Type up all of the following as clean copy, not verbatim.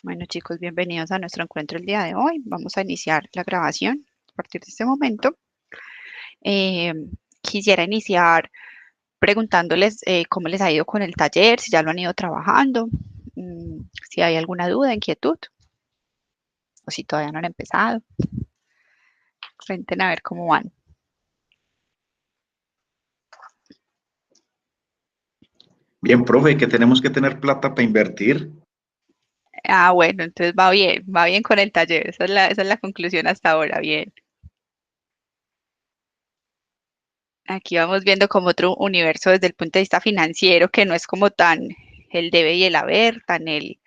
Bueno, chicos, bienvenidos a nuestro encuentro el día de hoy. Vamos a iniciar la grabación a partir de este momento. Eh, Quisiera iniciar preguntándoles cómo les ha ido con el taller, si ya lo han ido trabajando, si hay alguna duda, inquietud, o si todavía no han empezado. Cuenten a ver cómo van. Bien, profe, que tenemos que tener plata para invertir. Ah, bueno, entonces va bien con el taller. Esa es la conclusión hasta ahora, bien. Aquí vamos viendo como otro universo desde el punto de vista financiero, que no es como tan el debe y el haber, tan en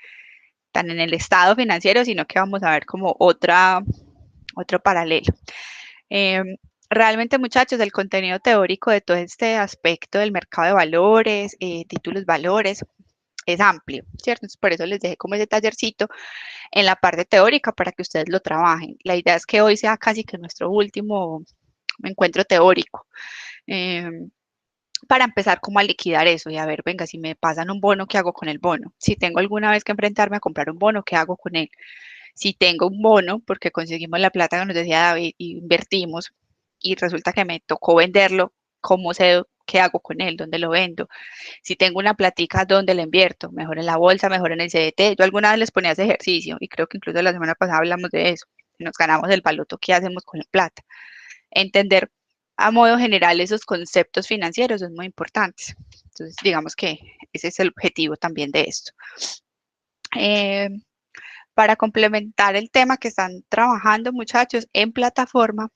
el estado financiero, sino que vamos a ver como otro paralelo. Eh, Realmente, muchachos, el contenido teórico de todo este aspecto del mercado de valores, títulos valores, es amplio, ¿cierto? Entonces, por eso les dejé como ese tallercito en la parte teórica para que ustedes lo trabajen. La idea es que hoy sea casi que nuestro último encuentro teórico. Eh, para empezar como a liquidar eso y a ver, venga, si me pasan un bono, ¿qué hago con el bono? Si tengo alguna vez que enfrentarme a comprar un bono, ¿qué hago con él? Si tengo un bono, porque conseguimos la plata que nos decía David y invertimos, y resulta que me tocó venderlo, ¿cómo sé qué hago con él? ¿Dónde lo vendo? Si tengo una platica, ¿dónde la invierto? Mejor en la bolsa, mejor en el CDT. Yo alguna vez les ponía ese ejercicio y creo que incluso la semana pasada hablamos de eso. Nos ganamos el baloto, ¿qué hacemos con la plata? Entender a modo general esos conceptos financieros es muy importante. Entonces, digamos que ese es el objetivo también de esto. Eh, para complementar el tema que están trabajando, muchachos, en plataforma,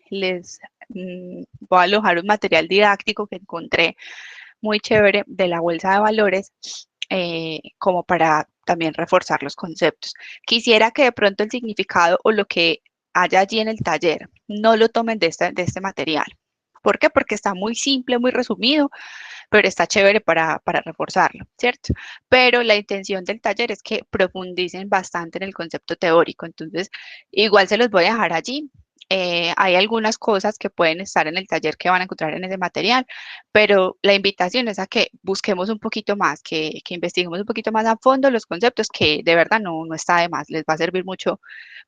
les voy a alojar un material didáctico que encontré muy chévere de la bolsa de valores, como para también reforzar los conceptos. Quisiera que de pronto el significado o lo que haya allí en el taller no lo tomen de este material. ¿Por qué? Porque está muy simple, muy resumido, pero está chévere para reforzarlo, ¿cierto? Pero la intención del taller es que profundicen bastante en el concepto teórico, entonces igual se los voy a dejar allí. Hay algunas cosas que pueden estar en el taller que van a encontrar en ese material, pero la invitación es a que busquemos un poquito más, que investiguemos un poquito más a fondo los conceptos, que de verdad no está de más, les va a servir mucho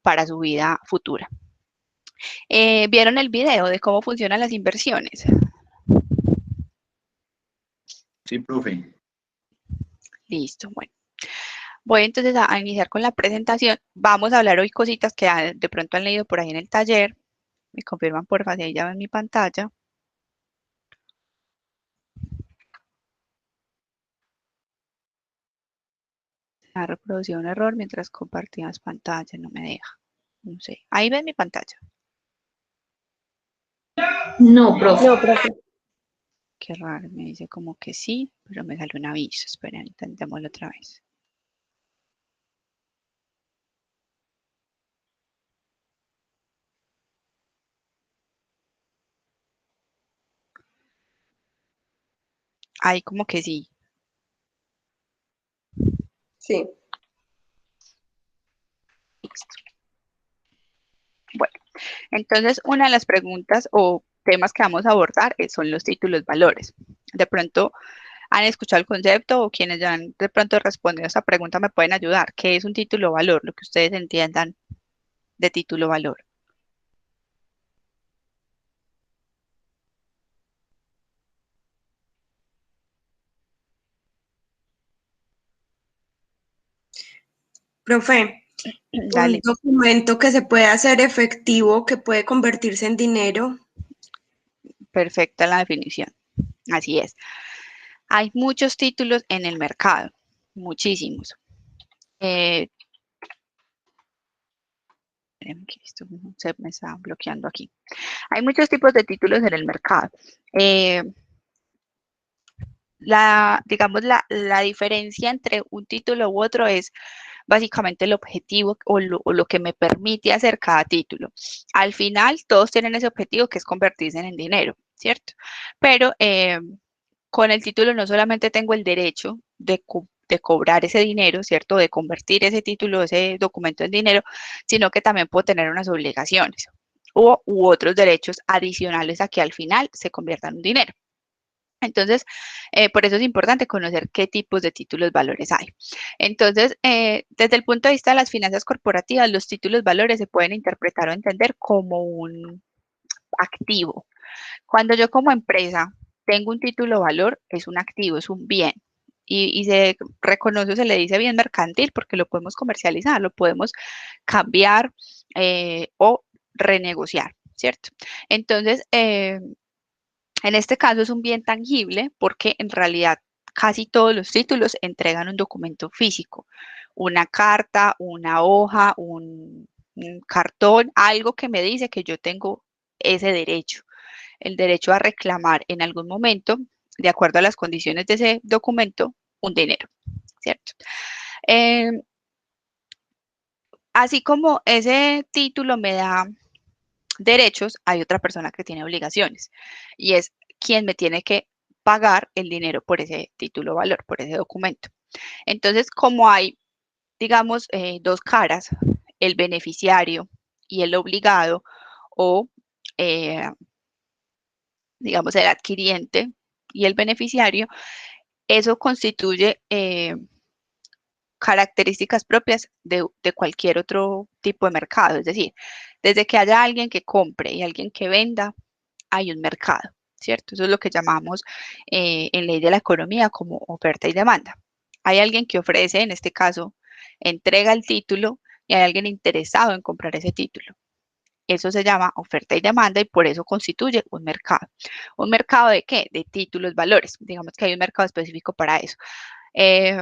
para su vida futura. ¿Vieron el video de cómo funcionan las inversiones? Sí, profe. Listo, bueno. Voy entonces a iniciar con la presentación. Vamos a hablar hoy cositas que de pronto han leído por ahí en el taller. Me confirman porfa si ahí ya ven mi pantalla. Ha reproducido un error mientras compartías pantalla, no me deja. No sé. Ahí ven mi pantalla. No, profe. Qué raro, me dice como que sí, pero me salió un aviso. Esperen, intentémoslo otra vez. Ahí como que sí. Sí. Listo. Bueno, entonces una de las preguntas o temas que vamos a abordar son los títulos valores. De pronto han escuchado el concepto o quienes ya han de pronto respondido a esa pregunta me pueden ayudar. ¿Qué es un título valor? Lo que ustedes entiendan de título valor. Profe, un Dale, documento que se puede hacer efectivo, que puede convertirse en dinero. perfecta la definición. Así es. Hay muchos títulos en el mercado, muchísimos. Eh, espérenme que esto se me está bloqueando aquí. Hay muchos tipos de títulos en el mercado. Eh, digamos, la diferencia entre un título u otro es básicamente el objetivo o lo que me permite hacer cada título. Al final, todos tienen ese objetivo que es convertirse en dinero, ¿cierto? Pero con el título no solamente tengo el derecho de cobrar ese dinero, ¿cierto? De convertir ese título, ese documento en dinero, sino que también puedo tener unas obligaciones u otros derechos adicionales a que al final se conviertan en dinero. Entonces, por eso es importante conocer qué tipos de títulos valores hay. Entonces, desde el punto de vista de las finanzas corporativas, los títulos valores se pueden interpretar o entender como un activo. Cuando yo como empresa tengo un título valor, es un activo, es un bien. Y se reconoce, se le dice bien mercantil porque lo podemos comercializar, lo podemos cambiar o renegociar, ¿cierto? Entonces, en este caso es un bien tangible porque en realidad casi todos los títulos entregan un documento físico, una carta, una hoja, un cartón, algo que me dice que yo tengo ese derecho, el derecho a reclamar en algún momento, de acuerdo a las condiciones de ese documento, un dinero, ¿cierto? Eh, Así como ese título me da derechos, hay otra persona que tiene obligaciones y es quien me tiene que pagar el dinero por ese título valor, por ese documento. Entonces, como hay, digamos, dos caras, el beneficiario y el obligado, o eh, digamos el adquiriente y el beneficiario, eso constituye características propias de cualquier otro tipo de mercado. Es decir, desde que haya alguien que compre y alguien que venda, hay un mercado, ¿cierto? Eso es lo que llamamos en ley de la economía como oferta y demanda. Hay alguien que ofrece, en este caso, entrega el título y hay alguien interesado en comprar ese título. Eso se llama oferta y demanda y por eso constituye un mercado. ¿Un mercado de qué? De títulos, valores. Digamos que hay un mercado específico para eso. Eh,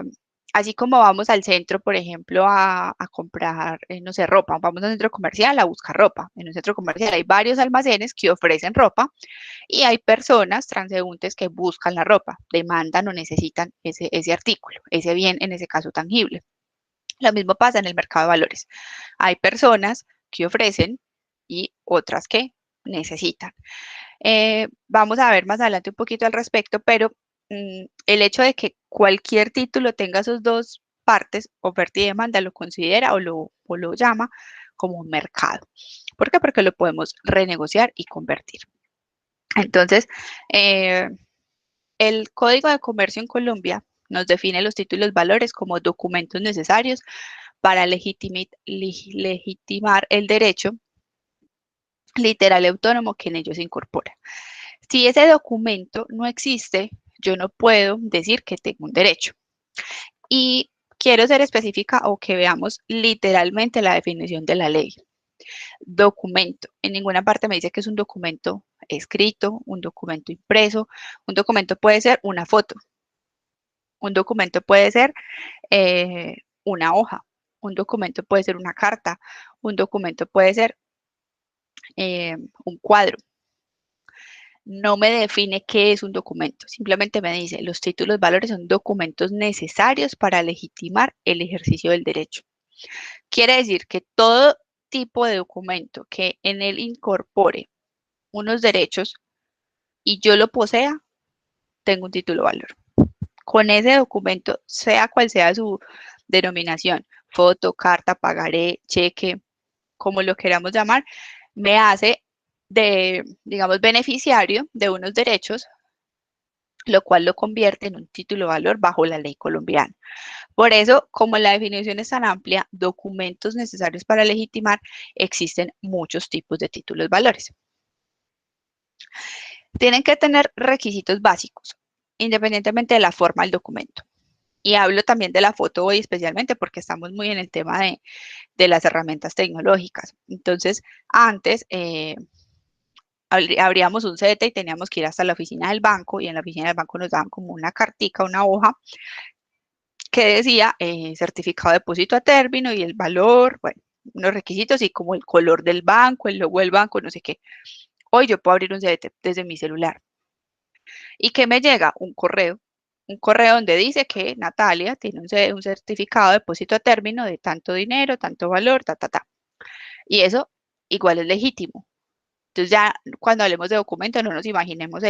Así como vamos al centro, por ejemplo, a comprar, no sé, ropa, vamos a un centro comercial a buscar ropa. En un centro comercial hay varios almacenes que ofrecen ropa y hay personas transeúntes que buscan la ropa, demandan o necesitan ese artículo, ese bien, en ese caso tangible. Lo mismo pasa en el mercado de valores. Hay personas que ofrecen y otras que necesitan. Vamos a ver más adelante un poquito al respecto, pero el hecho de que cualquier título tenga sus dos partes, oferta y demanda, lo considera o lo llama como un mercado. ¿Por qué? Porque lo podemos renegociar y convertir. Entonces, eh, el Código de Comercio en Colombia nos define los títulos valores como documentos necesarios para legitimar el derecho literal y autónomo que en ellos se incorpora. Si ese documento no existe, yo no puedo decir que tengo un derecho. Y quiero ser específica o que veamos literalmente la definición de la ley. Documento. En ninguna parte me dice que es un documento escrito, un documento impreso. Un documento puede ser una foto. Un documento puede ser una hoja. Un documento puede ser una carta. Un documento puede ser un cuadro. No me define qué es un documento, simplemente me dice, los títulos valores son documentos necesarios para legitimar el ejercicio del derecho. Quiere decir que todo tipo de documento que en él incorpore unos derechos y yo lo posea, tengo un título valor. Con ese documento, sea cual sea su denominación, foto, carta, pagaré, cheque, como lo queramos llamar, me hace de, digamos, beneficiario de unos derechos, lo cual lo convierte en un título valor bajo la ley colombiana. Por eso, como la definición es tan amplia, documentos necesarios para legitimar, existen muchos tipos de títulos valores. Tienen que tener requisitos básicos, independientemente de la forma del documento. Y hablo también de la foto hoy especialmente porque estamos muy en el tema de las herramientas tecnológicas. Entonces, antes abríamos un CDT y teníamos que ir hasta la oficina del banco y en la oficina del banco nos daban como una cartica, una hoja que decía certificado de depósito a término y el valor, bueno, unos requisitos y como el color del banco, el logo del banco, no sé qué. Hoy yo puedo abrir un CDT desde mi celular. ¿Y qué me llega? Un correo donde dice que Natalia tiene un certificado de depósito a término de tanto dinero, tanto valor, ta, ta, ta. Y eso igual es legítimo. Entonces ya cuando hablemos de documento no nos imaginemos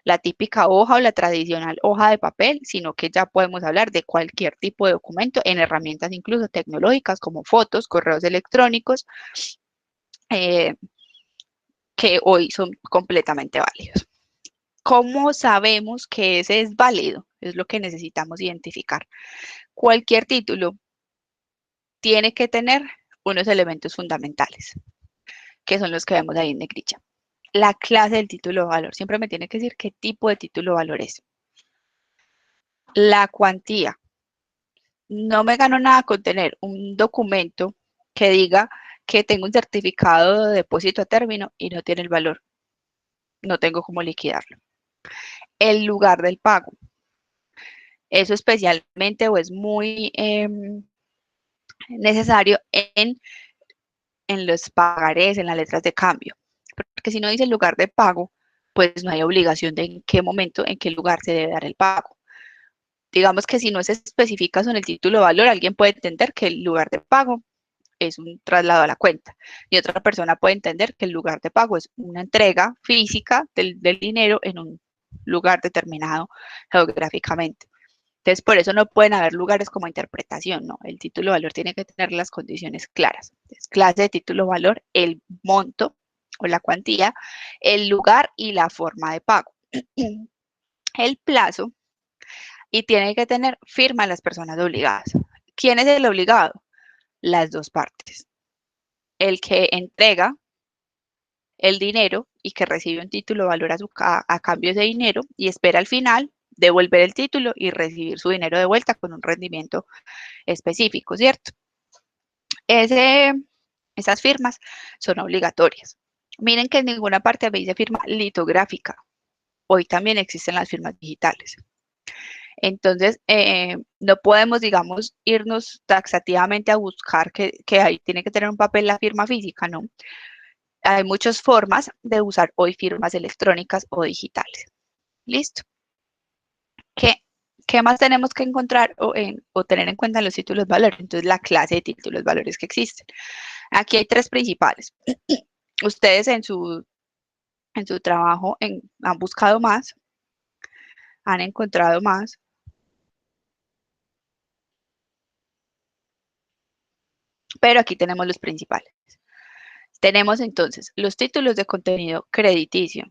la típica hoja o la tradicional hoja de papel, sino que ya podemos hablar de cualquier tipo de documento en herramientas incluso tecnológicas como fotos, correos electrónicos, eh, que hoy son completamente válidos. ¿Cómo sabemos que ese es válido? Es lo que necesitamos identificar. Cualquier título tiene que tener unos elementos fundamentales, que son los que vemos ahí en negrilla. La clase del título de valor. Siempre me tiene que decir qué tipo de título de valor es. La cuantía. No me gano nada con tener un documento que diga que tengo un certificado de depósito a término y no tiene el valor. No tengo cómo liquidarlo. El lugar del pago. Eso especialmente o es muy necesario en los pagarés, en las letras de cambio. Porque si no dice el lugar de pago, pues no hay obligación de en qué momento, en qué lugar se debe dar el pago. Digamos que si no se especifica en el título de valor, alguien puede entender que el lugar de pago es un traslado a la cuenta. Y otra persona puede entender que el lugar de pago es una entrega física del dinero en un lugar determinado geográficamente. Entonces, por eso no pueden haber lugares como interpretación, ¿no? El título de valor tiene que tener las condiciones claras. Entonces, clase de título de valor, el monto o la cuantía, el lugar y la forma de pago. El plazo y tiene que tener firma las personas obligadas. ¿Quién es el obligado? Las dos partes. El que entrega el dinero y que recibe un título de valor a cambio de ese dinero y espera al final devolver el título y recibir su dinero de vuelta con un rendimiento específico, ¿cierto? Esas firmas son obligatorias. Miren que en ninguna parte me dice firma litográfica. Hoy también existen las firmas digitales. Entonces, no podemos, digamos, irnos taxativamente a buscar que ahí tiene que tener un papel la firma física, ¿no? Hay muchas formas de usar hoy firmas electrónicas o digitales. ¿Listo? ¿Qué más tenemos que encontrar o tener en cuenta en los títulos de valor? Entonces, la clase de títulos de valores que existen. Aquí hay tres principales. Ustedes en su trabajo han buscado más, han encontrado más, pero aquí tenemos los principales. Tenemos entonces los títulos de contenido crediticio.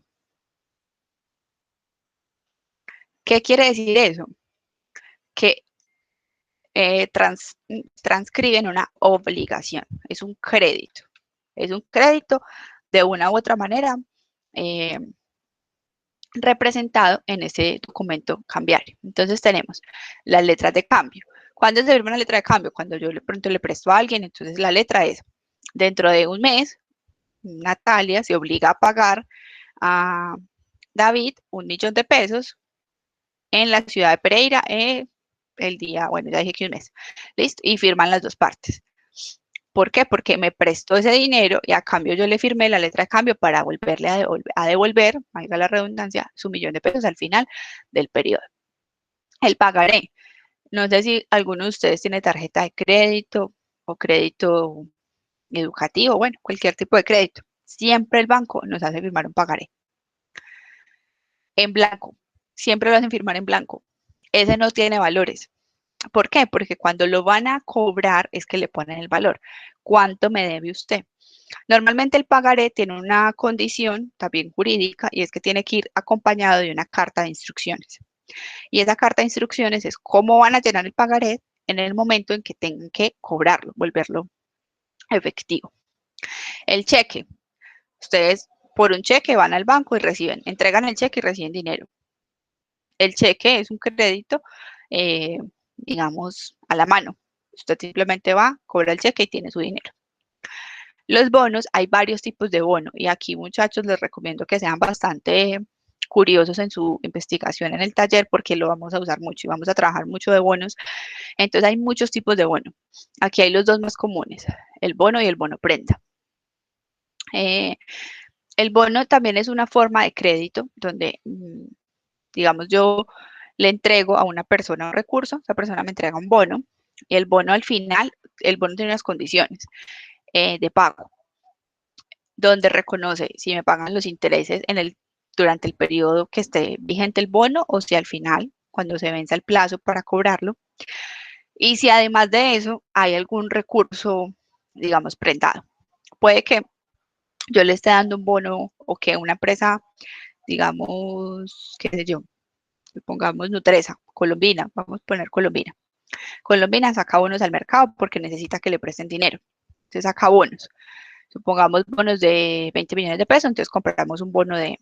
¿Qué quiere decir eso? Que transcriben una obligación, es un crédito. Es un crédito de una u otra manera representado en ese documento cambiario. Entonces tenemos las letras de cambio. ¿Cuándo se firma una letra de cambio? Cuando yo de pronto le presto a alguien, entonces la letra es, dentro de un mes, Natalia se obliga a pagar a David 1.000.000 de pesos en la ciudad de Pereira el día, bueno, ya dije que un mes, listo, y firman las dos partes. ¿Por qué? Porque me prestó ese dinero y a cambio yo le firmé la letra de cambio para volverle a devolver, valga la redundancia, su 1.000.000 de pesos al final del periodo. El pagaré. No sé si alguno de ustedes tiene tarjeta de crédito o crédito educativo, bueno, cualquier tipo de crédito. Siempre el banco nos hace firmar un pagaré. En blanco. Siempre lo hacen firmar en blanco. Ese no tiene valores. ¿Por qué? Porque cuando lo van a cobrar es que le ponen el valor. ¿Cuánto me debe usted? Normalmente el pagaré tiene una condición también jurídica y es que tiene que ir acompañado de una carta de instrucciones. Y esa carta de instrucciones es cómo van a llenar el pagaré en el momento en que tengan que cobrarlo, volverlo efectivo. El cheque. Ustedes por un cheque van al banco y reciben, entregan el cheque y reciben dinero. El cheque es un crédito, digamos, a la mano. Usted simplemente va, cobra el cheque y tiene su dinero. Los bonos, hay varios tipos de bono y aquí, muchachos, les recomiendo que sean bastante curiosos en su investigación en el taller porque lo vamos a usar mucho y vamos a trabajar mucho de bonos. Entonces hay muchos tipos de bono. Aquí hay los dos más comunes, el bono y el bono prenda. El bono también es una forma de crédito donde, digamos, yo le entrego a una persona un recurso, esa persona me entrega un bono y el bono al final, el bono tiene unas condiciones de pago, donde reconoce si me pagan los intereses durante el periodo que esté vigente el bono o si al final, cuando se venza el plazo para cobrarlo, y si además de eso hay algún recurso, digamos, prendado. Puede que yo le esté dando un bono o que una empresa digamos, qué sé yo, pongamos Nutresa, Colombina, vamos a poner Colombina. Colombina saca bonos al mercado porque necesita que le presten dinero. Entonces saca bonos. Supongamos bonos de 20 millones de pesos, entonces compramos un bono de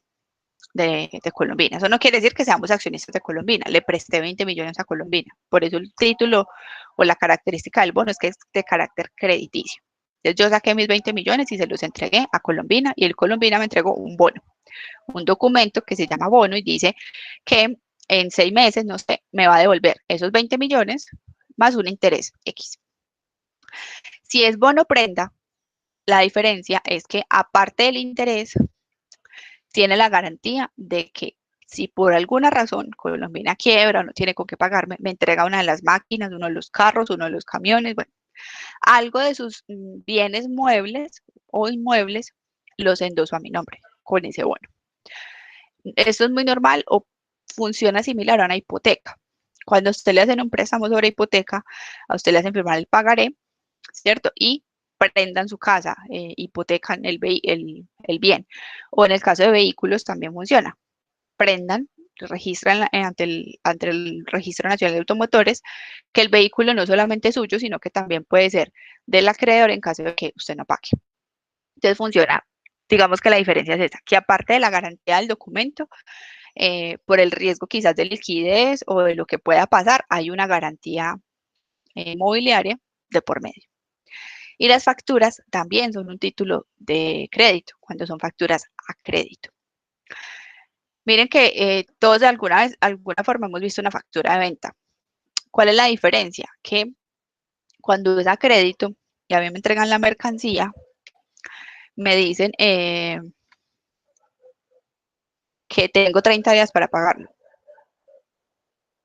Colombina. Eso no quiere decir que seamos accionistas de Colombina. Le presté 20 millones a Colombina. Por eso el título o la característica del bono es que es de carácter crediticio. Entonces yo saqué mis 20 millones y se los entregué a Colombina y el Colombina me entregó un bono, un documento que se llama bono y dice que en 6 meses, no sé, me va a devolver esos 20 millones más un interés X. Si es bono prenda, la diferencia es que aparte del interés, tiene la garantía de que si por alguna razón Colombina quiebra o no tiene con qué pagarme, me entrega una de las máquinas, uno de los carros, uno de los camiones, bueno, algo de sus bienes muebles o inmuebles los endoso a mi nombre con ese bono. Esto es muy normal o funciona similar a una hipoteca. Cuando a usted le hacen un préstamo sobre hipoteca, a usted le hacen firmar el pagaré, ¿cierto? Y prendan su casa, hipotecan el bien. O en el caso de vehículos también funciona. Prendan, registran ante el Registro Nacional de Automotores que el vehículo no solamente es suyo, sino que también puede ser del acreedor en caso de que usted no pague. Entonces funciona. Digamos que la diferencia es esa, que aparte de la garantía del documento, por el riesgo quizás de liquidez o de lo que pueda pasar, hay una garantía mobiliaria de por medio. Y las facturas también son un título de crédito, cuando son facturas a crédito. Miren que todos de alguna forma hemos visto una factura de venta. ¿Cuál es la diferencia? Que cuando es a crédito y a mí me entregan la mercancía, me dicen que tengo 30 días para pagarlo.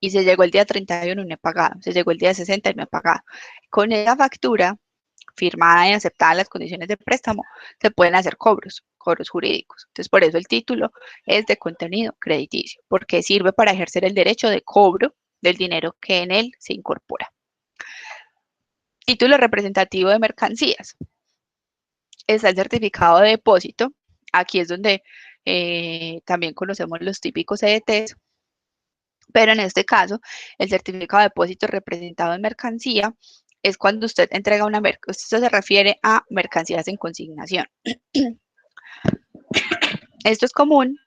Y se llegó el día 31 y no he pagado. Se llegó el día 60 y no he pagado. Con esa factura firmada y aceptada las condiciones de préstamo, se pueden hacer cobros jurídicos. Entonces, por eso el título es de contenido crediticio, porque sirve para ejercer el derecho de cobro del dinero que en él se incorpora. Título representativo de mercancías. Está el certificado de depósito. Aquí es donde también conocemos los típicos CDTs, pero en este caso, el certificado de depósito representado en mercancía es cuando usted entrega una mercancía, esto se refiere a mercancías en consignación. Esto es común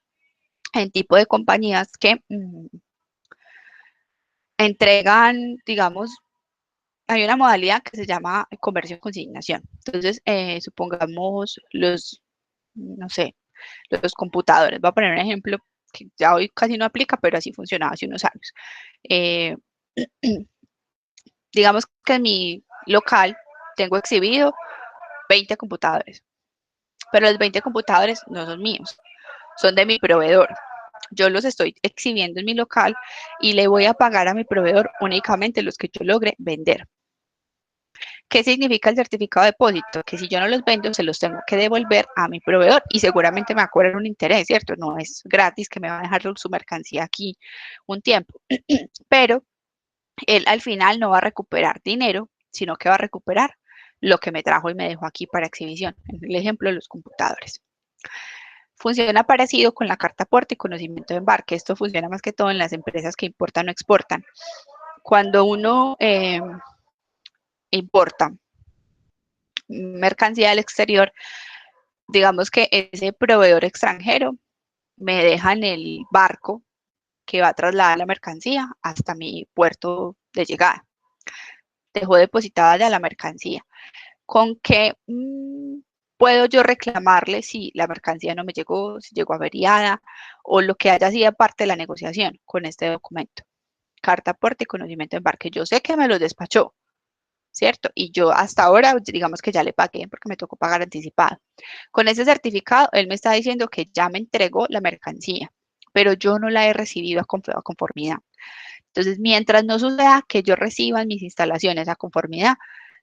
en tipo de compañías que entregan, digamos, hay una modalidad que se llama comercio en consignación. Entonces, supongamos no sé, los computadores. Voy a poner un ejemplo que ya hoy casi no aplica, pero así funcionaba hace unos años. Digamos que en mi local tengo exhibido 20 computadores, pero los 20 computadores no son míos, son de mi proveedor. Yo los estoy exhibiendo en mi local y le voy a pagar a mi proveedor únicamente los que yo logre vender. ¿Qué significa el certificado de depósito? Que si yo no los vendo, se los tengo que devolver a mi proveedor y seguramente me va a cobrar un interés, ¿cierto? No es gratis que me va a dejar su mercancía aquí un tiempo, pero él al final no va a recuperar dinero, sino que va a recuperar lo que me trajo y me dejó aquí para exhibición. En el ejemplo de los computadores. Funciona parecido con la carta aporte y conocimiento de embarque. Esto funciona más que todo en las empresas que importan o exportan. Cuando uno importa mercancía del exterior, digamos que ese proveedor extranjero me deja en el barco que va a trasladar la mercancía hasta mi puerto de llegada. Dejó depositada ya la mercancía. ¿Con qué puedo yo reclamarle si la mercancía no me llegó, si llegó averiada o lo que haya sido parte de la negociación con este documento? Carta aporte y conocimiento de embarque. Yo sé que me lo despachó, ¿cierto? Y yo hasta ahora, digamos que ya le pagué porque me tocó pagar anticipado. Con ese certificado, él me está diciendo que ya me entregó la mercancía, pero yo no la he recibido a conformidad. Entonces, mientras no suceda que yo reciba en mis instalaciones a conformidad,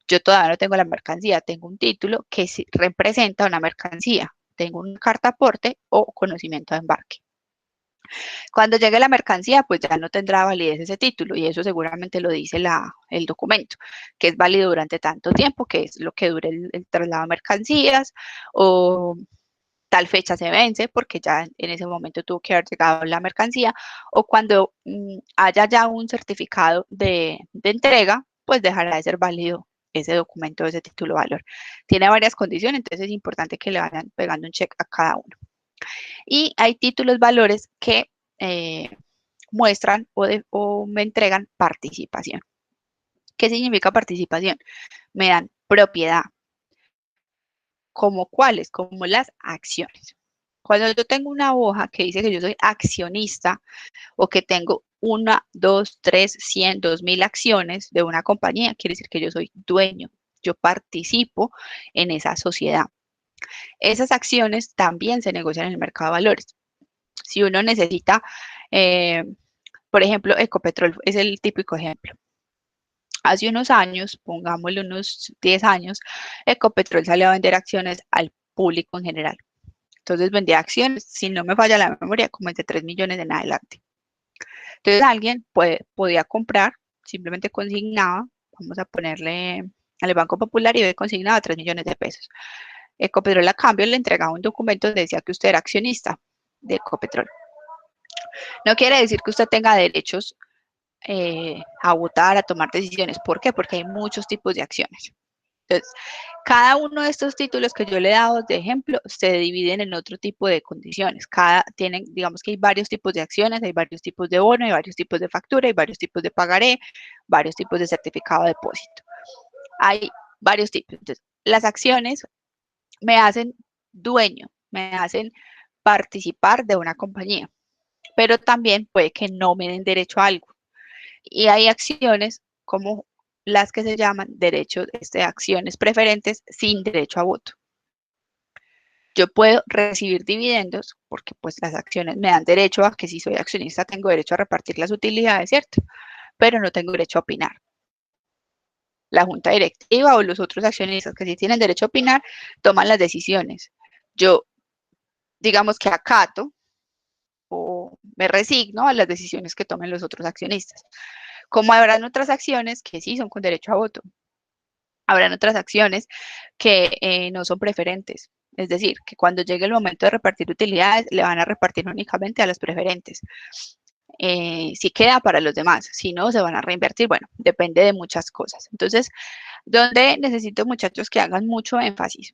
yo todavía no tengo la mercancía, tengo un título que representa una mercancía, tengo una carta aporte o conocimiento de embarque. Cuando llegue la mercancía, pues ya no tendrá validez ese título y eso seguramente lo dice el documento, que es válido durante tanto tiempo, que es lo que dure el traslado de mercancías o tal fecha se vence porque ya en ese momento tuvo que haber llegado la mercancía, o cuando haya ya un certificado de entrega, pues dejará de ser válido ese documento, ese título valor. Tiene varias condiciones, entonces es importante que le vayan pegando un check a cada uno. Y hay títulos valores que muestran o me entregan participación. ¿Qué significa participación? Me dan propiedad. ¿Como cuáles? Como las acciones. Cuando yo tengo una hoja que dice que yo soy accionista o que tengo 1, 2, 3, 100, 2000 acciones de una compañía, quiere decir que yo soy dueño. Yo participo en esa sociedad. Esas acciones también se negocian en el mercado de valores. Si uno necesita, por ejemplo, Ecopetrol es el típico ejemplo. Hace unos años, pongámosle unos 10 años, Ecopetrol salió a vender acciones al público en general. Entonces vendía acciones, si no me falla la memoria, como de 3 millones en adelante. Entonces alguien podía comprar, simplemente consignaba, vamos a ponerle al Banco Popular y consignaba 3 millones de pesos. Ecopetrol a cambio le entregaba un documento donde decía que usted era accionista de Ecopetrol. No quiere decir que usted tenga derechos a votar, a tomar decisiones. ¿Por qué? Porque hay muchos tipos de acciones. Entonces, cada uno de estos títulos que yo le he dado de ejemplo se dividen en otro tipo de condiciones. Digamos que hay varios tipos de acciones, hay varios tipos de bono, hay varios tipos de factura, hay varios tipos de pagaré, varios tipos de certificado de depósito. Hay varios tipos. Entonces, las acciones me hacen dueño, me hacen participar de una compañía, pero también puede que no me den derecho a algo. Y hay acciones como las que se llaman derechos de acciones preferentes sin derecho a voto. Yo puedo recibir dividendos porque pues las acciones me dan derecho a que si soy accionista tengo derecho a repartir las utilidades, ¿cierto? Pero no tengo derecho a opinar. La junta directiva o los otros accionistas que sí tienen derecho a opinar toman las decisiones. Yo, digamos que acato o me resigno a las decisiones que tomen los otros accionistas. Como habrán otras acciones que sí son con derecho a voto. Habrán otras acciones que no son preferentes. Es decir, que cuando llegue el momento de repartir utilidades, le van a repartir únicamente a los preferentes. Si queda para los demás, si no, se van a reinvertir. Bueno, depende de muchas cosas. Entonces, donde necesito, muchachos, que hagan mucho énfasis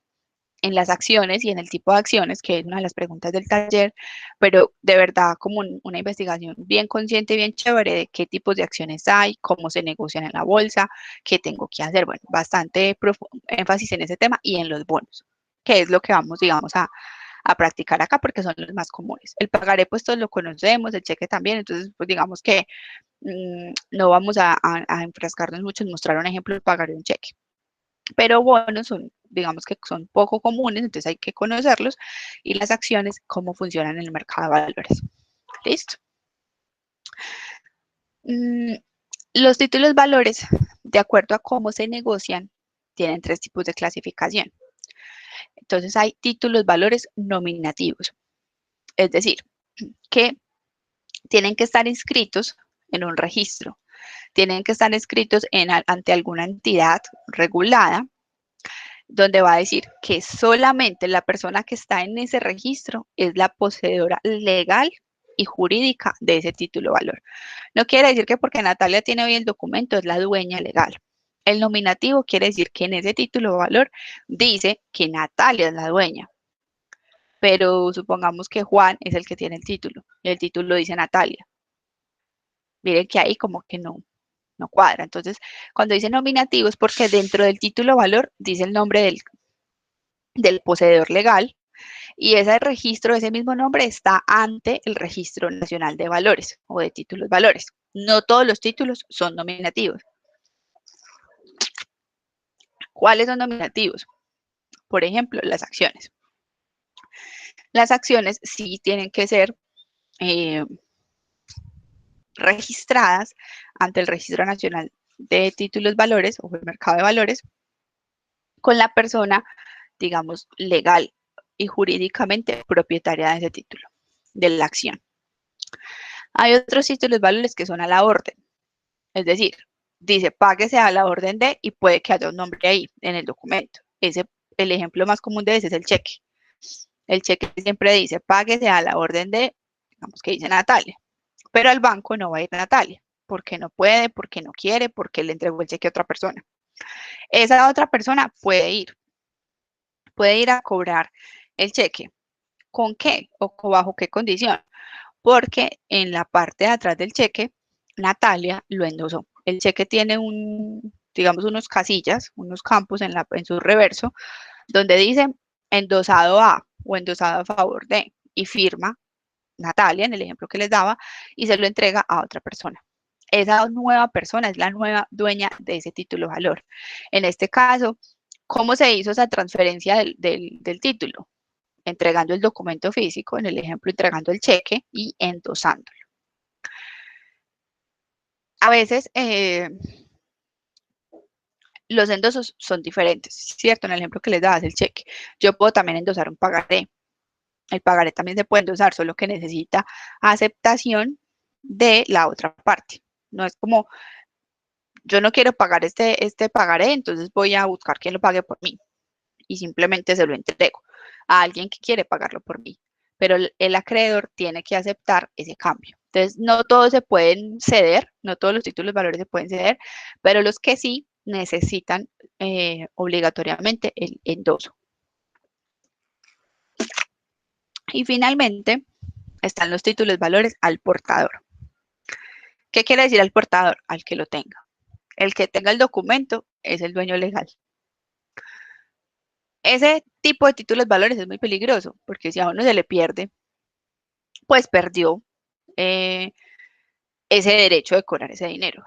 en las acciones y en el tipo de acciones, que es una de las preguntas del taller, pero de verdad como una investigación bien consciente y bien chévere de qué tipos de acciones hay, cómo se negocian en la bolsa, qué tengo que hacer. Bueno, bastante énfasis en ese tema y en los bonos, que es lo que vamos, digamos, a practicar acá porque son los más comunes. El pagaré, pues todos lo conocemos, el cheque también, entonces, pues digamos que no vamos a enfrascarnos mucho en mostrar un ejemplo de pagaré un cheque. Pero bonos son, digamos que son poco comunes, entonces hay que conocerlos, y las acciones, cómo funcionan en el mercado de valores. ¿Listo? Los títulos valores, de acuerdo a cómo se negocian, tienen 3 tipos de clasificación. Entonces hay títulos valores nominativos, es decir, que tienen que estar inscritos en un registro, tienen que estar inscritos ante alguna entidad regulada, donde va a decir que solamente la persona que está en ese registro es la poseedora legal y jurídica de ese título valor. No quiere decir que porque Natalia tiene hoy el documento es la dueña legal. El nominativo quiere decir que en ese título valor dice que Natalia es la dueña. Pero supongamos que Juan es el que tiene el título y el título dice Natalia. Miren que ahí como que no cuadra. Entonces, cuando dice nominativo es porque dentro del título valor dice el nombre del poseedor legal y ese registro, ese mismo nombre está ante el Registro Nacional de Valores o de Títulos Valores. No todos los títulos son nominativos. ¿Cuáles son nominativos? Por ejemplo, las acciones. Las acciones sí tienen que ser registradas ante el Registro Nacional de Títulos Valores o el Mercado de Valores con la persona, digamos, legal y jurídicamente propietaria de ese título, de la acción. Hay otros títulos valores que son a la orden, es decir, dice páguese a la orden de y puede que haya un nombre ahí en el documento. El ejemplo más común de ese es el cheque. El cheque siempre dice, páguese a la orden de, digamos que dice Natalia, pero al banco no va a ir Natalia, porque no puede, porque no quiere, porque le entregó el cheque a otra persona. Esa otra persona puede ir a cobrar el cheque. ¿Con qué o bajo qué condición? Porque en la parte de atrás del cheque, Natalia lo endosó. El cheque tiene digamos, unos casillas, unos campos en su reverso, donde dice endosado a o endosado a favor de, y firma Natalia, en el ejemplo que les daba, y se lo entrega a otra persona. Esa nueva persona es la nueva dueña de ese título valor. En este caso, ¿cómo se hizo esa transferencia del título? Entregando el documento físico, en el ejemplo, entregando el cheque y endosándolo. A veces los endosos son diferentes, ¿cierto? En el ejemplo que les daba es el cheque. Yo puedo también endosar un pagaré. El pagaré también se puede endosar, solo que necesita aceptación de la otra parte. No es como, yo no quiero pagar este pagaré, entonces voy a buscar quien lo pague por mí y simplemente se lo entrego a alguien que quiere pagarlo por mí. Pero el acreedor tiene que aceptar ese cambio. Entonces, no todos se pueden ceder, no todos los títulos de valores se pueden ceder, pero los que sí necesitan obligatoriamente el endoso. Y finalmente están los títulos de valores al portador. ¿Qué quiere decir al portador? Al que lo tenga. El que tenga el documento es el dueño legal. Ese tipo de títulos de valores es muy peligroso porque si a uno se le pierde, pues perdió ese derecho de cobrar ese dinero.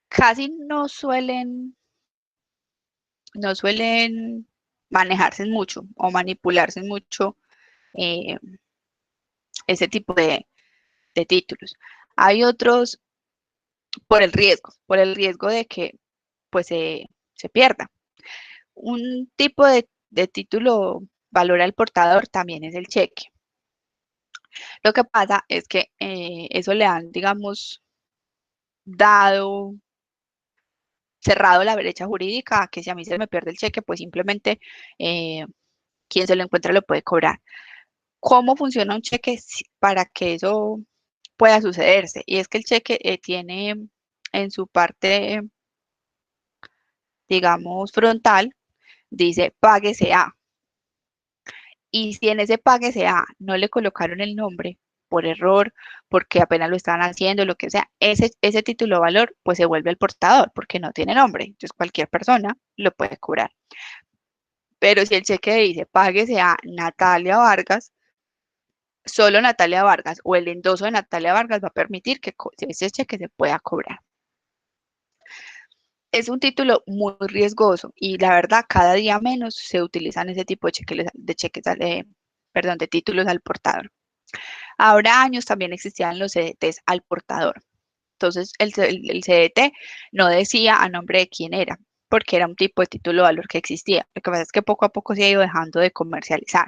Casi no suelen manejarse mucho o manipularse mucho eh, ese tipo de títulos. Hay otros por el riesgo de que pues se pierda. Un tipo de título valor al portador también es el cheque. Lo que pasa es que eso le han, digamos, dado, cerrado la brecha jurídica, que si a mí se me pierde el cheque, pues simplemente quien se lo encuentra lo puede cobrar. ¿Cómo funciona un cheque para que eso pueda sucederse? Y es que el cheque tiene en su parte, digamos, frontal, dice páguese a. Y si en ese páguese a no le colocaron el nombre por error, porque apenas lo estaban haciendo, lo que sea, ese título de valor pues se vuelve el portador porque no tiene nombre. Entonces cualquier persona lo puede cobrar. Pero si el cheque dice páguese a Natalia Vargas, solo Natalia Vargas o el endoso de Natalia Vargas va a permitir que ese cheque se pueda cobrar. Es un título muy riesgoso y la verdad cada día menos se utilizan ese tipo de títulos al portador. Ahora años también existían los CDTs al portador. Entonces el CDT no decía a nombre de quién era, porque era un tipo de título de valor que existía. Lo que pasa es que poco a poco se ha ido dejando de comercializar,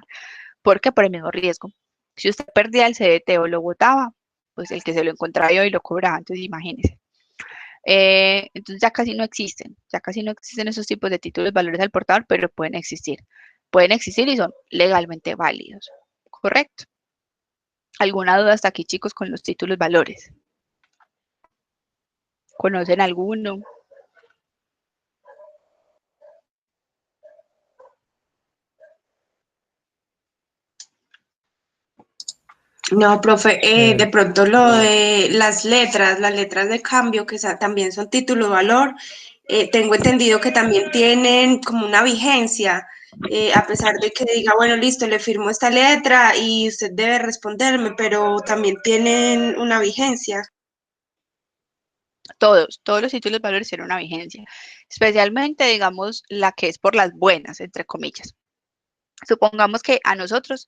porque por el mismo riesgo. Si usted perdía el CDT o lo botaba, pues el que se lo encontraba y lo cobraba, entonces imagínese. Entonces ya casi no existen esos tipos de títulos de valores al portador, pero pueden existir. Pueden existir y son legalmente válidos. ¿Correcto? ¿Alguna duda hasta aquí, chicos, con los títulos de valores? ¿Conocen alguno? No, profe, de pronto lo de las letras de cambio, que también son título de valor, tengo entendido que también tienen como una vigencia, a pesar de que diga, bueno, listo, le firmo esta letra y usted debe responderme, pero también tienen una vigencia. Todos los títulos de valores tienen una vigencia, especialmente, digamos, la que es por las buenas, entre comillas. Supongamos que nosotros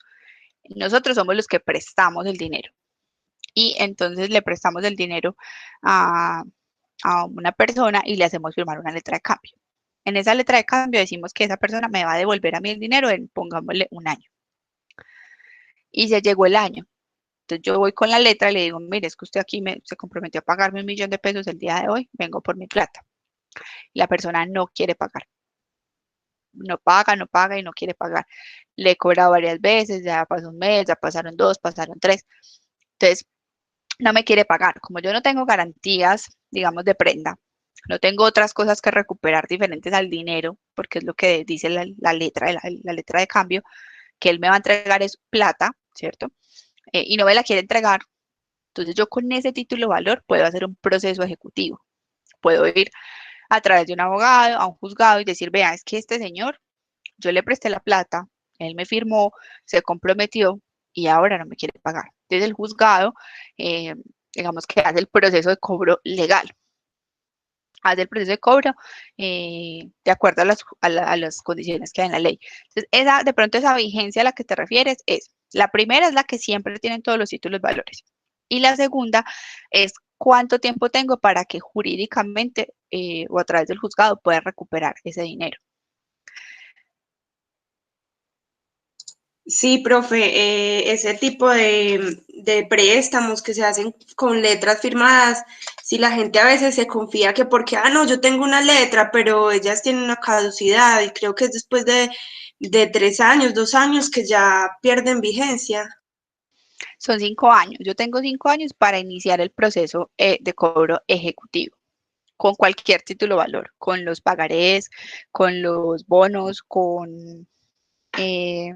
somos los que prestamos el dinero y entonces le prestamos el dinero a, a una persona y le hacemos firmar una letra de cambio. En esa letra de cambio decimos que esa persona me va a devolver a mí el dinero en, pongámosle, un año. Y se llegó el año. Entonces yo voy con la letra y le digo, mire, es que usted aquí se comprometió a pagarme 1.000.000 de pesos el día de hoy, vengo por mi plata. La persona no quiere pagar. no paga, no paga y no quiere pagar. Le he cobrado varias veces, ya pasó un mes, ya pasaron 2, pasaron 3. Entonces, no me quiere pagar. Como yo no tengo garantías, digamos, de prenda, no tengo otras cosas que recuperar diferentes al dinero, porque es lo que dice la letra, la letra de cambio, que él me va a entregar es plata, ¿cierto? Y no me la quiere entregar. Entonces yo con ese título valor puedo hacer un proceso ejecutivo. Puedo ir a través de un abogado, a un juzgado y decir, vea, es que este señor, yo le presté la plata, él me firmó, se comprometió y ahora no me quiere pagar. Entonces el juzgado, eh, digamos que hace el proceso de cobro legal, hace el proceso de cobro de acuerdo a las condiciones que hay en la ley. Entonces, de pronto esa vigencia a la que te refieres es, la primera es la que siempre tienen todos los títulos valores. Y la segunda es cuánto tiempo tengo para que jurídicamente o a través del juzgado pueda recuperar ese dinero. Sí, profe, ese tipo de préstamos que se hacen con letras firmadas, si la gente a veces se confía que porque, no, yo tengo una letra, pero ellas tienen una caducidad y creo que es después de 3 años, 2 años que ya pierden vigencia. Son 5 años. Yo tengo 5 años para iniciar el proceso de cobro ejecutivo con cualquier título valor, con los pagarés, con los bonos, eh,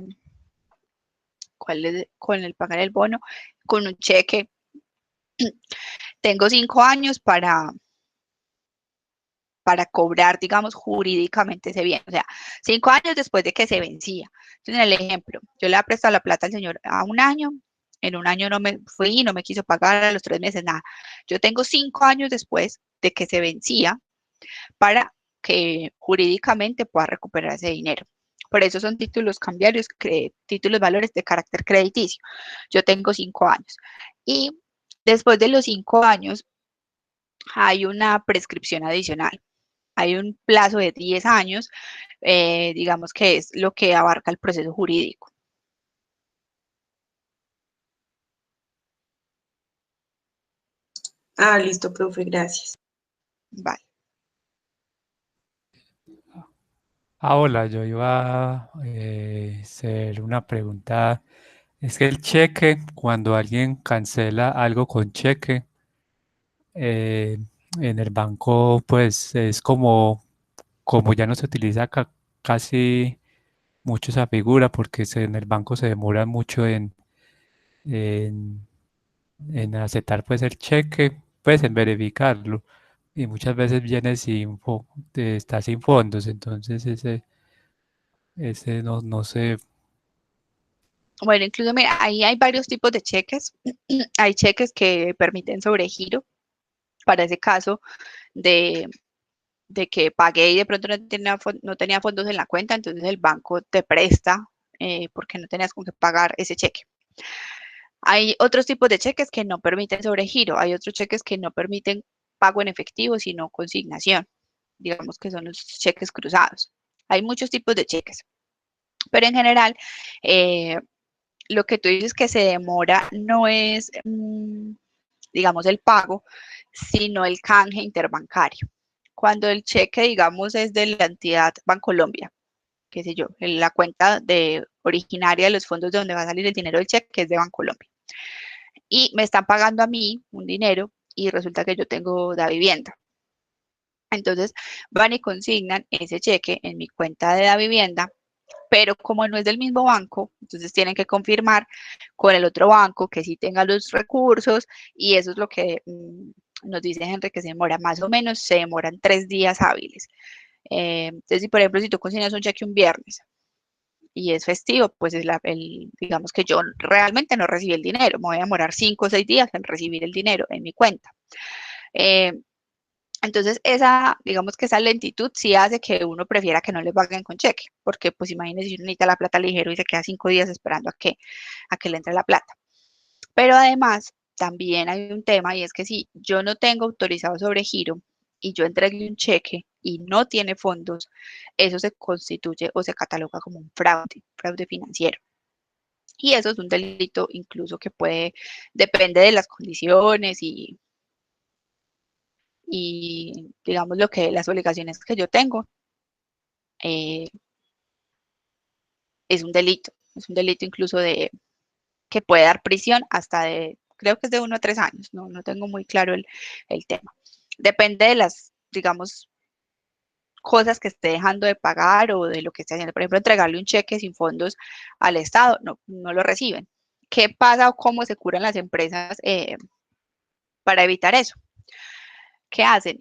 con el pagar el bono, con un cheque. Tengo 5 años para cobrar, digamos, jurídicamente ese bien. O sea, 5 años después de que se vencía. Entonces, en el ejemplo, yo le he prestado la plata al señor a un año, en un año no me fui, no me quiso pagar, a los 3 meses nada. Yo tengo 5 años después de que se vencía para que jurídicamente pueda recuperar ese dinero. Por eso son títulos cambiarios, títulos valores de carácter crediticio. Yo tengo 5 años. Y después de los 5 años hay una prescripción adicional. Hay un plazo de 10 años, digamos que es lo que abarca el proceso jurídico. Listo, profe, gracias. Vale. Hola, yo iba a hacer una pregunta. Es que el cheque, cuando alguien cancela algo con cheque, eh, en el banco, pues es como ya no se utiliza casi mucho esa figura, porque en el banco se demora mucho en, en aceptar pues el cheque, pues en verificarlo. Y muchas veces viene está sin fondos, entonces ese no sé. Bueno, incluso mira, ahí hay varios tipos de cheques. Hay cheques que permiten sobregiro para ese caso de, de que pagué y de pronto no tenía fondos en la cuenta, entonces el banco te presta porque no tenías con qué pagar ese cheque. Hay otros tipos de cheques que no permiten sobregiro, hay otros cheques que no permiten pago en efectivo, sino consignación, digamos que son los cheques cruzados. Hay muchos tipos de cheques, pero en general, eh, lo que tú dices que se demora no es, digamos, el pago, sino el canje interbancario. Cuando el cheque, digamos, es de la entidad Bancolombia, qué sé yo, en la cuenta originaria de los fondos de donde va a salir el dinero del cheque es de Bancolombia. Y me están pagando a mí un dinero y resulta que yo tengo la vivienda. Entonces van y consignan ese cheque en mi cuenta de la vivienda, pero como no es del mismo banco, entonces tienen que confirmar con el otro banco que sí tenga los recursos y eso es lo que nos dice Henry que se demora más o menos, se demoran 3 días hábiles. Entonces, si por ejemplo, si tú consignas un cheque un viernes y es festivo, pues digamos que yo realmente no recibí el dinero, me voy a demorar 5 o 6 días en recibir el dinero en mi cuenta. Eh, entonces, digamos que esa lentitud sí hace que uno prefiera que no le paguen con cheque, porque pues imagínese si uno necesita la plata ligero y se queda 5 días esperando a que le entre la plata. Pero además, también hay un tema y es que si yo no tengo autorizado sobregiro y yo entregué un cheque y no tiene fondos, eso se constituye o se cataloga como un fraude financiero. Y eso es un delito incluso que depende de las condiciones y digamos las obligaciones que yo tengo. es un delito incluso que puede dar prisión hasta creo que es de 1 a 3 años, no tengo muy claro el tema. Depende de las, digamos, cosas que esté dejando de pagar o de lo que esté haciendo. Por ejemplo, entregarle un cheque sin fondos al Estado, no lo reciben. ¿Qué pasa o cómo se curan las empresas para evitar eso? ¿Qué hacen?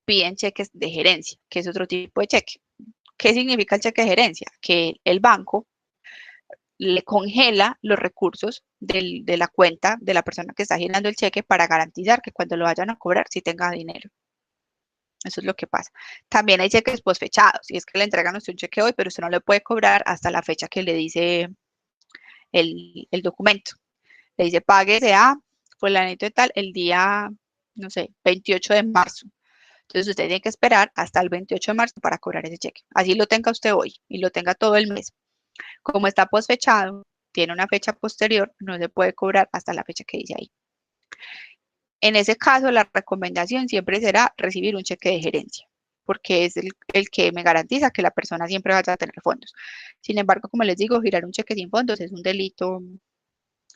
Piden cheques de gerencia, que es otro tipo de cheque. ¿Qué significa el cheque de gerencia? Que el banco le congela los recursos de la cuenta de la persona que está girando el cheque para garantizar que cuando lo vayan a cobrar sí tenga dinero. Eso es lo que pasa. También hay cheques posfechados, y es que le entregan usted un cheque hoy, pero usted no le puede cobrar hasta la fecha que le dice el documento. Le dice, páguese a fulanito de tal el día, no sé, 28 de marzo. Entonces usted tiene que esperar hasta el 28 de marzo para cobrar ese cheque. Así lo tenga usted hoy y lo tenga todo el mes. Como está posfechado, tiene una fecha posterior, no se puede cobrar hasta la fecha que dice ahí. En ese caso, la recomendación siempre será recibir un cheque de gerencia, porque es el que me garantiza que la persona siempre vaya a tener fondos. Sin embargo, como les digo, girar un cheque sin fondos es un delito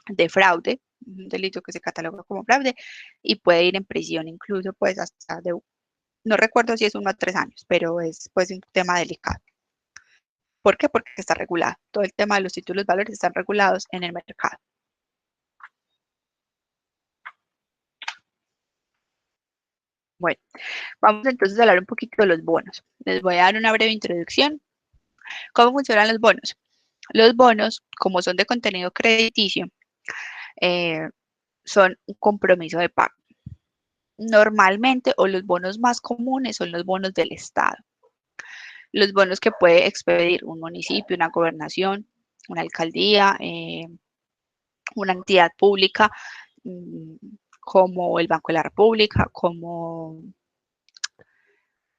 de fraude, un delito que se cataloga como fraude y puede ir en prisión incluso pues hasta no recuerdo si es 1 a 3 años, pero es pues un tema delicado. ¿Por qué? Porque está regulado. Todo el tema de los títulos valores están regulados en el mercado. Bueno, vamos entonces a hablar un poquito de los bonos. Les voy a dar una breve introducción. ¿Cómo funcionan los bonos? Los bonos, como son de contenido crediticio, son un compromiso de pago. Normalmente, o los bonos más comunes son los bonos del Estado. Los bonos que puede expedir un municipio, una gobernación, una alcaldía, una entidad pública, como el Banco de la República, como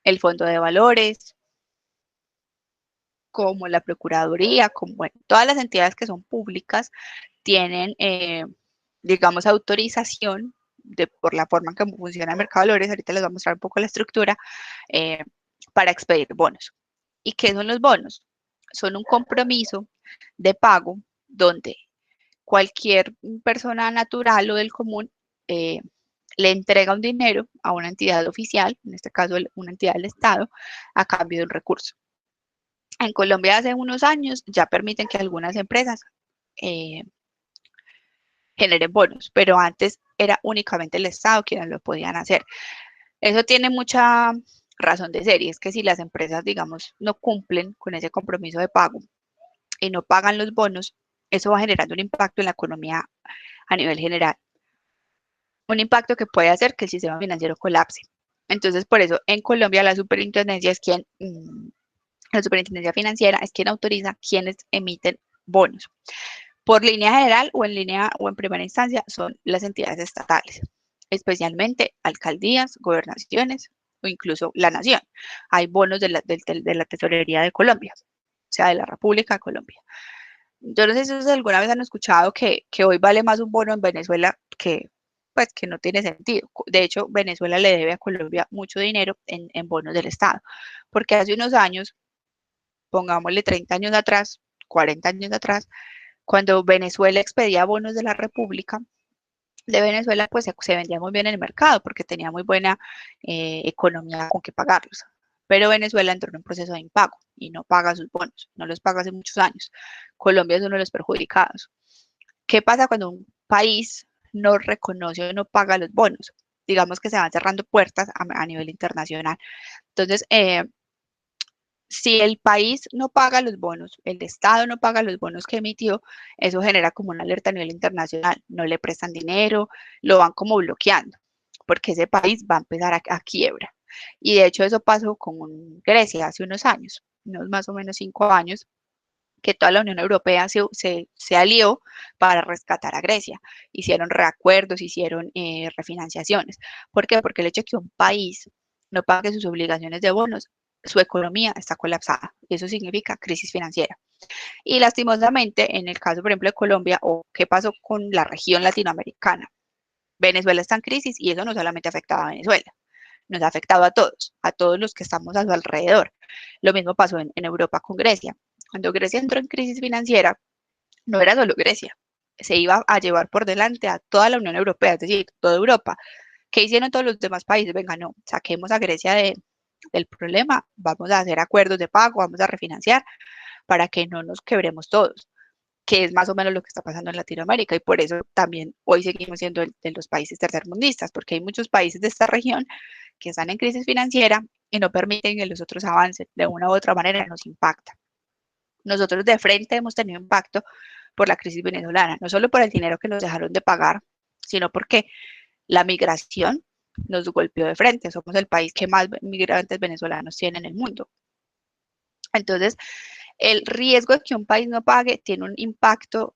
el Fondo de Valores, como la Procuraduría, como bueno, todas las entidades que son públicas tienen, digamos, autorización por la forma en que funciona el mercado de valores, ahorita les voy a mostrar un poco la estructura, para expedir bonos. ¿Y qué son los bonos? Son un compromiso de pago donde cualquier persona natural o del común le entrega un dinero a una entidad oficial, en este caso una entidad del Estado, a cambio de un recurso. En Colombia hace unos años ya permiten que algunas empresas generen bonos, pero antes era únicamente el Estado quienes lo podían hacer. Eso tiene mucha razón de ser, y es que si las empresas, digamos, no cumplen con ese compromiso de pago y no pagan los bonos, eso va generando un impacto en la economía a nivel general. Un impacto que puede hacer que el sistema financiero colapse. Entonces, por eso en Colombia la superintendencia es quien, la superintendencia financiera es quien autoriza quienes emiten bonos. Por línea general o en línea o en primera instancia son las entidades estatales, especialmente alcaldías, gobernaciones o incluso la nación. Hay bonos de la Tesorería de Colombia, o sea, de la República de Colombia. Yo no sé si ustedes alguna vez han escuchado que hoy vale más un bono en Venezuela que, pues, que no tiene sentido. De hecho, Venezuela le debe a Colombia mucho dinero en bonos del Estado, porque hace unos años, pongámosle 30 años atrás, 40 años atrás, cuando Venezuela expedía bonos de la República de Venezuela, pues se vendía muy bien en el mercado porque tenía muy buena economía con que pagarlos. Pero Venezuela entró en un proceso de impago y no paga sus bonos, no los paga hace muchos años. Colombia es uno de los perjudicados. ¿Qué pasa cuando un país no reconoce o no paga los bonos? Digamos que se van cerrando puertas a nivel internacional. Entonces, si el país no paga los bonos, el Estado no paga los bonos que emitió, eso genera como una alerta a nivel internacional. No le prestan dinero, lo van como bloqueando, porque ese país va a empezar a quiebra. Y de hecho eso pasó con Grecia hace unos años, unos más o menos 5 años, que toda la Unión Europea se alió para rescatar a Grecia. Hicieron reacuerdos, hicieron refinanciaciones. ¿Por qué? Porque el hecho de que un país no pague sus obligaciones de bonos, su economía está colapsada. Eso significa crisis financiera. Y lastimosamente, en el caso, por ejemplo, de Colombia, o qué pasó con la región latinoamericana, Venezuela está en crisis y eso no solamente afectaba a Venezuela, nos ha afectado a todos los que estamos a su alrededor. Lo mismo pasó en Europa con Grecia. Cuando Grecia entró en crisis financiera, no era solo Grecia, se iba a llevar por delante a toda la Unión Europea, es decir, toda Europa. ¿Qué hicieron todos los demás países? Venga, no, saquemos a Grecia del problema, vamos a hacer acuerdos de pago, vamos a refinanciar para que no nos quebremos todos, que es más o menos lo que está pasando en Latinoamérica, y por eso también hoy seguimos siendo de los países tercermundistas, porque hay muchos países de esta región que están en crisis financiera y no permiten que los otros avancen, de una u otra manera nos impacta. Nosotros de frente hemos tenido impacto por la crisis venezolana, no solo por el dinero que nos dejaron de pagar, sino porque la migración nos golpeó de frente. Somos el país que más migrantes venezolanos tiene en el mundo. Entonces, el riesgo de que un país no pague tiene un impacto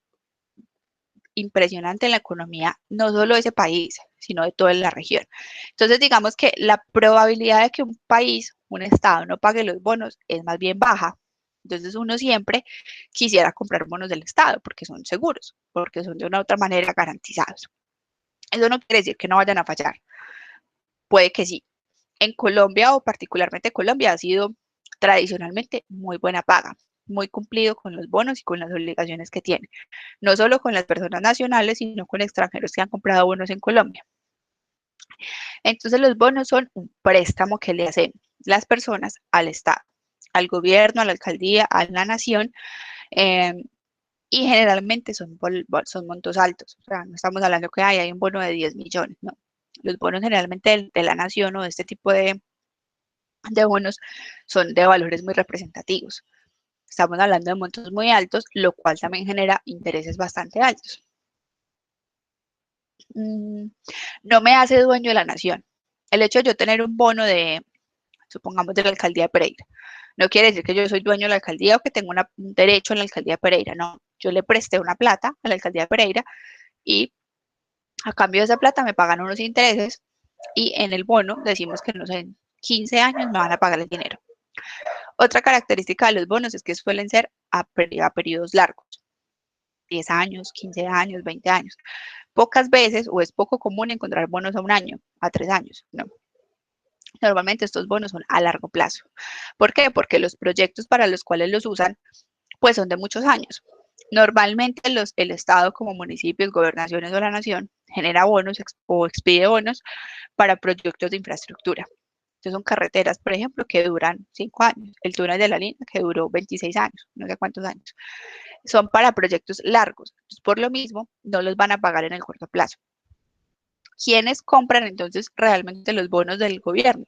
impresionante en la economía, no solo de ese país, sino de toda la región. Entonces, digamos que la probabilidad de que un país, un estado, no pague los bonos es más bien baja. Entonces, uno siempre quisiera comprar bonos del estado porque son seguros, porque son de una u otra manera garantizados. Eso no quiere decir que no vayan a fallar. Puede que sí. En Colombia, o particularmente Colombia, ha sido tradicionalmente muy buena paga, muy cumplido con los bonos y con las obligaciones que tiene. No solo con las personas nacionales, sino con extranjeros que han comprado bonos en Colombia. Entonces, los bonos son un préstamo que le hacen las personas al Estado, al gobierno, a la alcaldía, a la nación, y generalmente son montos altos. O sea, no estamos hablando que hay un bono de 10 millones, no. Los bonos generalmente de la nación o de este tipo de bonos son de valores muy representativos. Estamos hablando de montos muy altos, lo cual también genera intereses bastante altos. No me hace dueño de la nación. El hecho de yo tener un bono de, supongamos, de la alcaldía de Pereira, no quiere decir que yo soy dueño de la alcaldía o que tengo un derecho en la alcaldía de Pereira, no. Yo le presté una plata a la alcaldía de Pereira y a cambio de esa plata me pagan unos intereses y en el bono decimos que no sé, en 15 años me van a pagar el dinero. Otra característica de los bonos es que suelen ser a periodos largos, 10 años, 15 años, 20 años. Pocas veces o es poco común encontrar bonos a un año, a 3 años, no. Normalmente estos bonos son a largo plazo. ¿Por qué? Porque los proyectos para los cuales los usan, pues son de muchos años. Normalmente el Estado, como municipios, gobernaciones o la nación, genera bonos o expide bonos para proyectos de infraestructura. Entonces son carreteras, por ejemplo, que duran 5 años. El túnel de la línea que duró 26 años, no sé cuántos años. Son para proyectos largos. Entonces, por lo mismo, no los van a pagar en el corto plazo. ¿Quiénes compran entonces realmente los bonos del gobierno?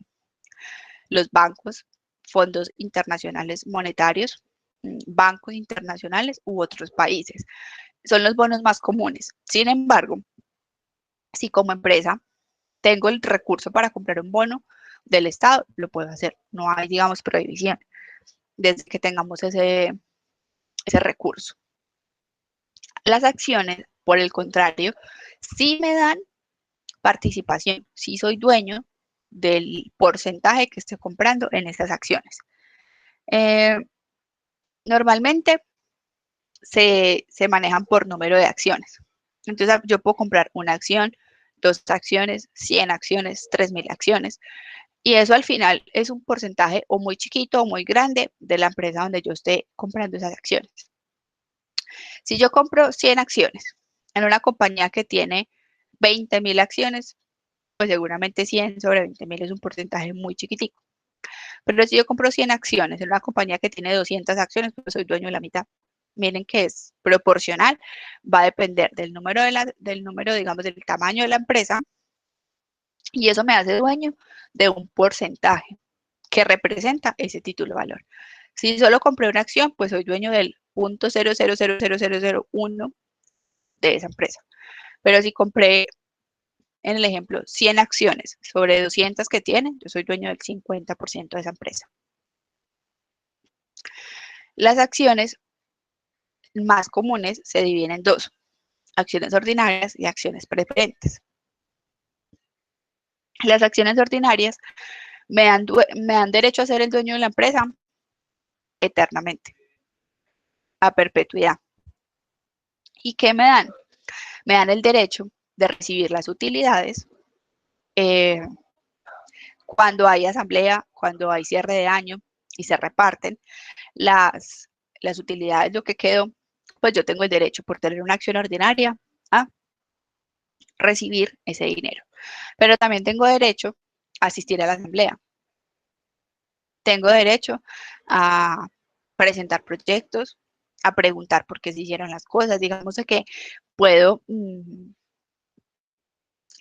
Los bancos, fondos internacionales monetarios, bancos internacionales u otros países. Son los bonos más comunes. Sin embargo, si como empresa tengo el recurso para comprar un bono del Estado, lo puedo hacer. No hay, digamos, prohibición desde que tengamos ese recurso. Las acciones, por el contrario, sí me dan participación, sí soy dueño del porcentaje que estoy comprando en estas acciones. Normalmente se manejan por número de acciones. Entonces yo puedo comprar una acción, 2 acciones, 100 acciones, 3.000 acciones. Y eso al final es un porcentaje o muy chiquito o muy grande de la empresa donde yo esté comprando esas acciones. Si yo compro 100 acciones en una compañía que tiene 20.000 acciones, pues seguramente 100 sobre 20.000 es un porcentaje muy chiquitico. Pero si yo compro 100 acciones en una compañía que tiene 200 acciones, pues soy dueño de la mitad. Miren que es proporcional, va a depender del número, digamos, del tamaño de la empresa, y eso me hace dueño de un porcentaje que representa ese título de valor. Si solo compré una acción, pues soy dueño del 0.000001 de esa empresa. Pero si compré, en el ejemplo, 100 acciones sobre 200 que tienen, yo soy dueño del 50% de esa empresa. Las acciones más comunes se dividen en 2, acciones ordinarias y acciones preferentes. Las acciones ordinarias me dan derecho a ser el dueño de la empresa eternamente, a perpetuidad. ¿Y qué me dan? Me dan el derecho de recibir las utilidades cuando hay asamblea, cuando hay cierre de año y se reparten las las utilidades, lo que quedó, pues yo tengo el derecho por tener una acción ordinaria a recibir ese dinero. Pero también tengo derecho a asistir a la asamblea. Tengo derecho a presentar proyectos, a preguntar por qué se hicieron las cosas. Digamos que puedo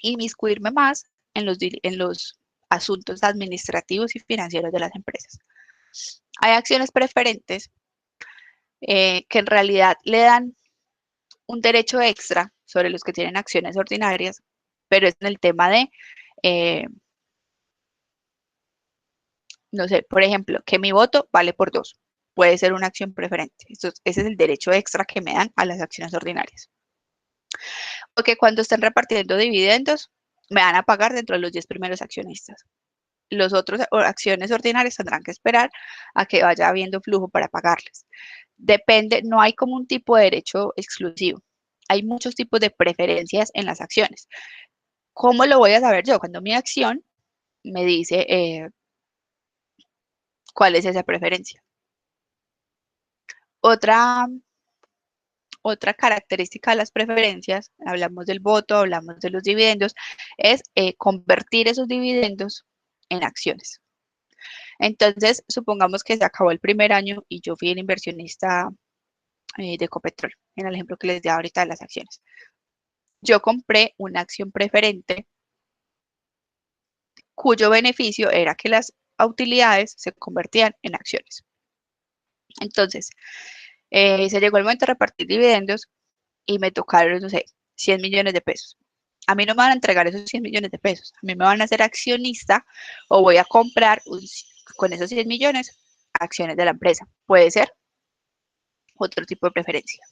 inmiscuirme más en los asuntos administrativos y financieros de las empresas. Hay acciones preferentes que en realidad le dan un derecho extra sobre los que tienen acciones ordinarias, pero es en el tema de, no sé, por ejemplo, que mi voto vale por 2. Puede ser una acción preferente. Ese es el derecho extra que me dan a las acciones ordinarias. Porque cuando estén repartiendo dividendos, me van a pagar dentro de los 10 primeros accionistas. Los otros acciones ordinarias tendrán que esperar a que vaya habiendo flujo para pagarles. Depende, no hay como un tipo de derecho exclusivo. Hay muchos tipos de preferencias en las acciones. ¿Cómo lo voy a saber yo? Cuando mi acción me dice cuál es esa preferencia. Otra característica de las preferencias, hablamos del voto, hablamos de los dividendos, es convertir esos dividendos en acciones. Entonces, supongamos que se acabó el primer año y yo fui el inversionista de Ecopetrol, en el ejemplo que les di ahorita de las acciones. Yo compré una acción preferente cuyo beneficio era que las utilidades se convertían en acciones. Entonces, se llegó el momento de repartir dividendos y me tocaron, no sé, 100 millones de pesos. A mí no me van a entregar esos 100 millones de pesos. A mí me van a hacer accionista o voy a comprar con esos 100 millones acciones de la empresa. Puede ser otro tipo de preferencia.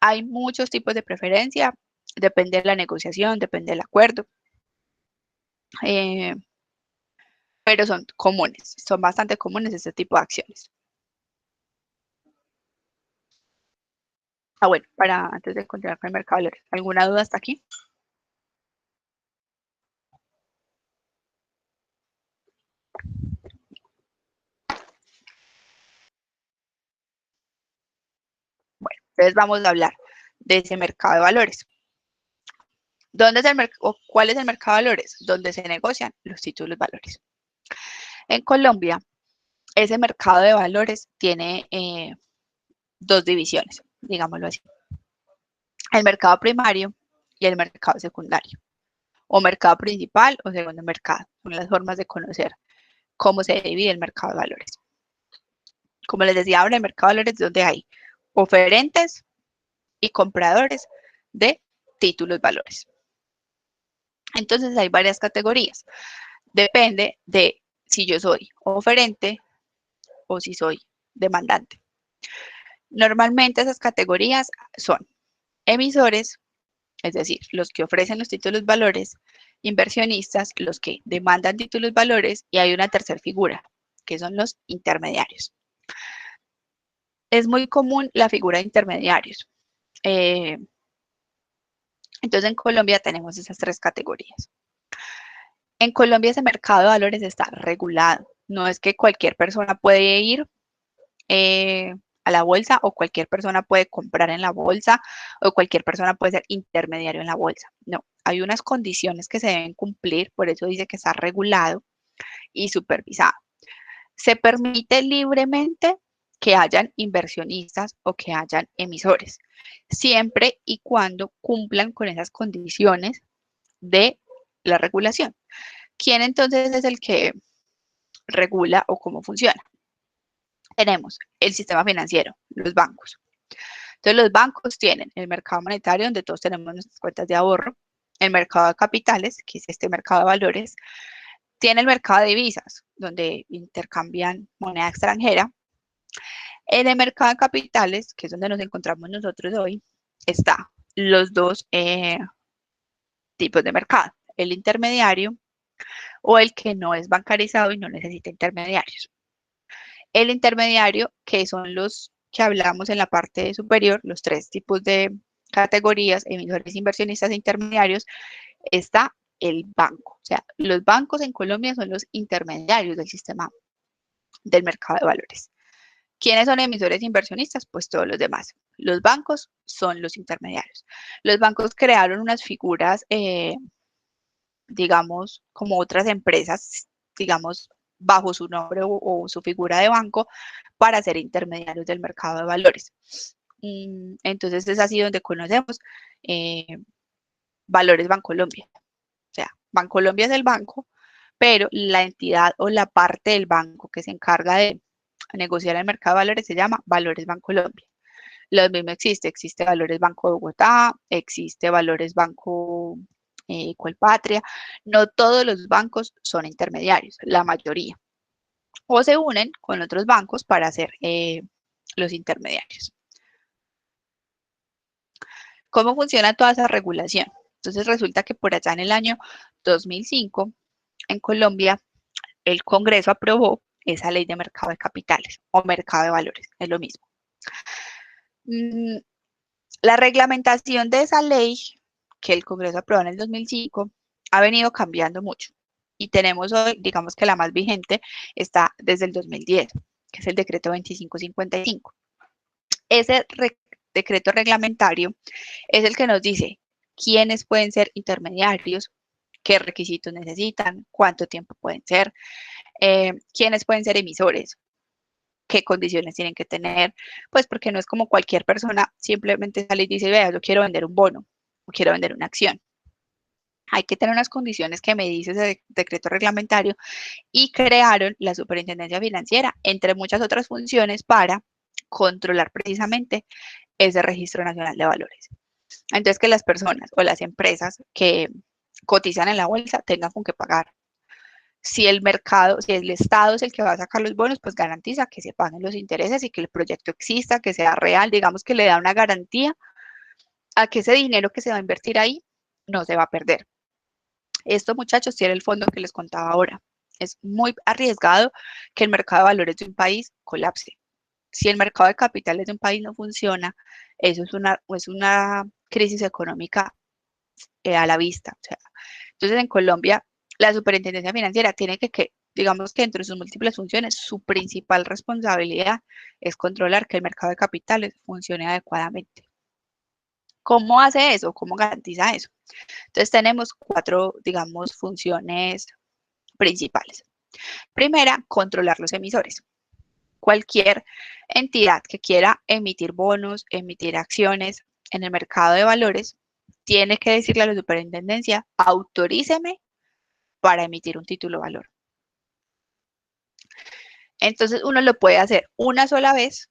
Hay muchos tipos de preferencia. Depende de la negociación, depende del acuerdo. Pero son comunes, son bastante comunes este tipo de acciones. Bueno, antes de continuar con el mercado de valores, ¿alguna duda hasta aquí? Bueno, entonces vamos a hablar de ese mercado de valores. ¿Dónde es ¿Cuál es el mercado de valores? Donde se negocian los títulos valores. En Colombia, ese mercado de valores tiene dos divisiones, digámoslo así. El mercado primario y el mercado secundario. O mercado principal o segundo mercado. Son las formas de conocer cómo se divide el mercado de valores. Como les decía ahora, el mercado de valores es donde hay oferentes y compradores de títulos valores. Entonces hay varias categorías. Depende de si yo soy oferente o si soy demandante. Normalmente esas categorías son emisores, es decir, los que ofrecen los títulos valores, inversionistas, los que demandan títulos valores, y hay una tercera figura, que son los intermediarios. Es muy común la figura de intermediarios. Entonces en Colombia tenemos esas tres categorías. En Colombia ese mercado de valores está regulado. No es que cualquier persona puede ir a la bolsa o cualquier persona puede comprar en la bolsa o cualquier persona puede ser intermediario en la bolsa. No, hay unas condiciones que se deben cumplir, por eso dice que está regulado y supervisado. Se permite libremente que hayan inversionistas o que hayan emisores, siempre y cuando cumplan con esas condiciones de la regulación. ¿Quién entonces es el que regula o cómo funciona? Tenemos el sistema financiero, los bancos. Entonces los bancos tienen el mercado monetario, donde todos tenemos nuestras cuentas de ahorro, el mercado de capitales, que es este mercado de valores, tiene el mercado de divisas, donde intercambian moneda extranjera. En el mercado de capitales, que es donde nos encontramos nosotros hoy, está los dos tipos de mercado, el intermediario o el que no es bancarizado y no necesita intermediarios. El intermediario, que son los que hablamos en la parte superior, los tres tipos de categorías, emisores, inversionistas e intermediarios, está el banco. O sea, los bancos en Colombia son los intermediarios del sistema del mercado de valores. ¿Quiénes son emisores e inversionistas? Pues todos los demás. Los bancos son los intermediarios. Los bancos crearon unas figuras, digamos, como otras empresas, digamos, bajo su nombre o su figura de banco para ser intermediarios del mercado de valores. Entonces es así donde conocemos Valores Bancolombia. O sea, Bancolombia es el banco, pero la entidad o la parte del banco que se encarga de negociar el mercado de valores se llama Valores Bancolombia. Lo mismo existe Valores Banco de Bogotá, existe Valores Banco Colpatria. No todos los bancos son intermediarios, la mayoría. O se unen con otros bancos para ser los intermediarios. ¿Cómo funciona toda esa regulación? Entonces resulta que por allá en el año 2005, en Colombia, el Congreso aprobó esa ley de mercado de capitales o mercado de valores, es lo mismo. La reglamentación de esa ley que el Congreso aprobó en el 2005 ha venido cambiando mucho y tenemos hoy, digamos que la más vigente está desde el 2010, que es el decreto 2555. Ese decreto reglamentario es el que nos dice quiénes pueden ser intermediarios, qué requisitos necesitan, cuánto tiempo pueden ser, quiénes pueden ser emisores, qué condiciones tienen que tener, pues porque no es como cualquier persona simplemente sale y dice, vea, yo quiero vender un bono o quiero vender una acción. Hay que tener unas condiciones que me dice ese decreto reglamentario y crearon la Superintendencia Financiera, entre muchas otras funciones, para controlar precisamente ese Registro Nacional de Valores. Entonces, que las personas o las empresas que cotizan en la bolsa tengan con qué pagar. Si el mercado, si el Estado es el que va a sacar los bonos, pues garantiza que se paguen los intereses y que el proyecto exista, que sea real, digamos que le da una garantía a que ese dinero que se va a invertir ahí no se va a perder. Esto, muchachos, tiene el fondo que les contaba ahora. Es muy arriesgado que el mercado de valores de un país colapse. Si el mercado de capitales de un país no funciona, eso es una crisis económica a la vista. O sea, entonces, en Colombia, la Superintendencia Financiera tiene que, digamos que entre sus múltiples funciones, su principal responsabilidad es controlar que el mercado de capitales funcione adecuadamente. ¿Cómo hace eso? ¿Cómo garantiza eso? Entonces, tenemos 4, digamos, funciones principales. Primera, controlar los emisores. Cualquier entidad que quiera emitir bonos, emitir acciones en el mercado de valores, tiene que decirle a la superintendencia, autoríceme para emitir un título valor. Entonces uno lo puede hacer una sola vez